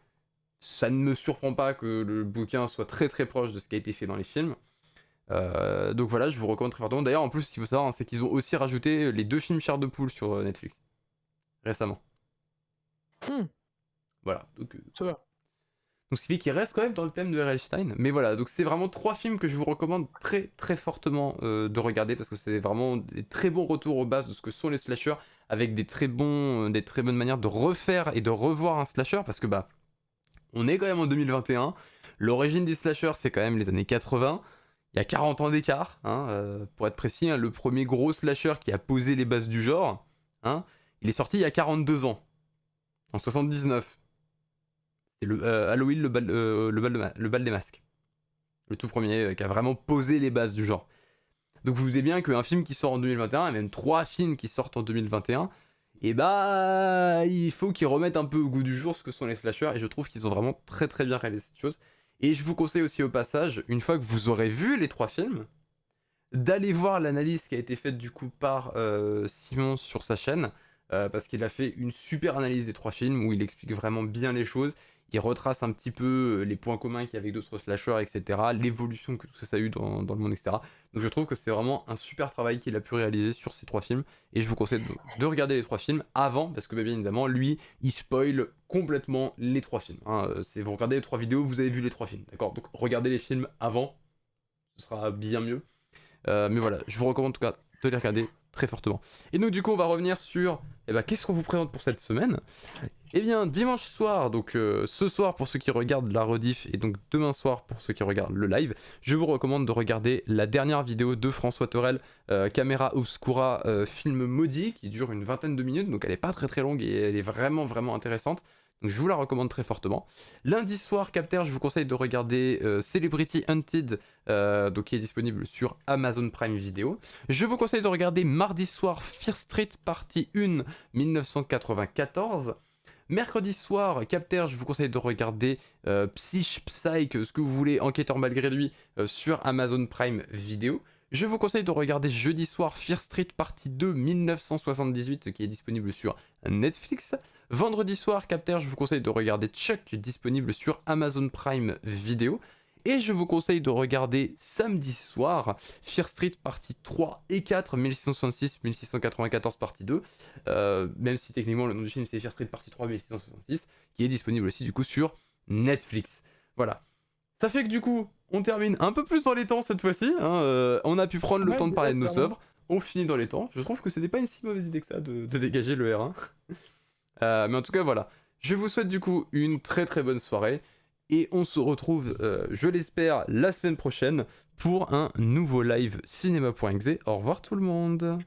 ça ne me surprend pas que le bouquin soit très très proche de ce qui a été fait dans les films. Donc voilà, je vous recommande très fortement. D'ailleurs, en plus, ce qu'il faut savoir, c'est qu'ils ont aussi rajouté les 2 films Chair de Poule sur Netflix récemment. Voilà, donc ça va. Donc ce qui fait qu'il reste quand même dans le thème de R.L. Stein. Mais voilà, donc c'est vraiment 3 films que je vous recommande très très fortement de regarder, parce que c'est vraiment des très bons retours aux bases de ce que sont les slashers, avec des très bonnes manières de refaire et de revoir un slasher, parce que on est quand même en 2021. L'origine des slashers, c'est quand même les années 80. Il y a 40 ans d'écart, pour être précis. Le premier gros slasher qui a posé les bases du genre, il est sorti il y a 42 ans, en 79. C'est Halloween, le bal des masques. Le tout premier qui a vraiment posé les bases du genre. Donc vous vous doutez bien qu'un film qui sort en 2021, et même 3 films qui sortent en 2021, il faut qu'ils remettent un peu au goût du jour ce que sont les slashers, et je trouve qu'ils ont vraiment très très bien réalisé cette chose. Et je vous conseille aussi au passage, une fois que vous aurez vu les 3 films, d'aller voir l'analyse qui a été faite du coup par Simon sur sa chaîne, parce qu'il a fait une super analyse des 3 films où il explique vraiment bien les choses. Il retrace un petit peu les points communs qu'il y a avec d'autres slashers, etc. L'évolution que tout ça a eu dans le monde, etc. Donc je trouve que c'est vraiment un super travail qu'il a pu réaliser sur ces 3 films. Et je vous conseille de regarder les 3 films avant, parce que bien évidemment, lui, il spoil complètement les 3 films. Vous regardez les 3 vidéos, vous avez vu les 3 films, d'accord? Donc regardez les films avant, ce sera bien mieux. Mais voilà, je vous recommande en tout cas de les regarder très fortement. Et donc du coup on va revenir sur qu'est-ce qu'on vous présente pour cette semaine. Eh bien dimanche soir, donc ce soir pour ceux qui regardent la rediff, et donc demain soir pour ceux qui regardent le live, je vous recommande de regarder la dernière vidéo de François Torel, Camera Obscura, film maudit, qui dure une vingtaine de minutes, donc elle est pas très très longue et elle est vraiment vraiment intéressante. Donc je vous la recommande très fortement. Lundi soir, Capter, je vous conseille de regarder Celebrity Hunted, donc qui est disponible sur Amazon Prime Video. Je vous conseille de regarder mardi soir Fear Street Partie 1, 1994. Mercredi soir, Capter, je vous conseille de regarder Psych, ce que vous voulez, Enquêteur malgré lui, sur Amazon Prime Video. Je vous conseille de regarder jeudi soir Fear Street Partie 2 1978 qui est disponible sur Netflix. Vendredi soir, Capter, je vous conseille de regarder Chuck disponible sur Amazon Prime Video. Et je vous conseille de regarder samedi soir Fear Street Partie 3 et 4 1666-1694 Partie 2. Même si techniquement le nom du film c'est Fear Street Partie 3 1666 qui est disponible aussi du coup sur Netflix. Voilà. Ça fait que du coup, on termine un peu plus dans les temps cette fois-ci. On a pu prendre le temps de parler de nos œuvres. On finit dans les temps. Je trouve que c'était pas une si mauvaise idée que ça de dégager le R1. Mais en tout cas, voilà. Je vous souhaite du coup une très très bonne soirée. Et on se retrouve, je l'espère, la semaine prochaine pour un nouveau live cinéma.exe. Au revoir tout le monde.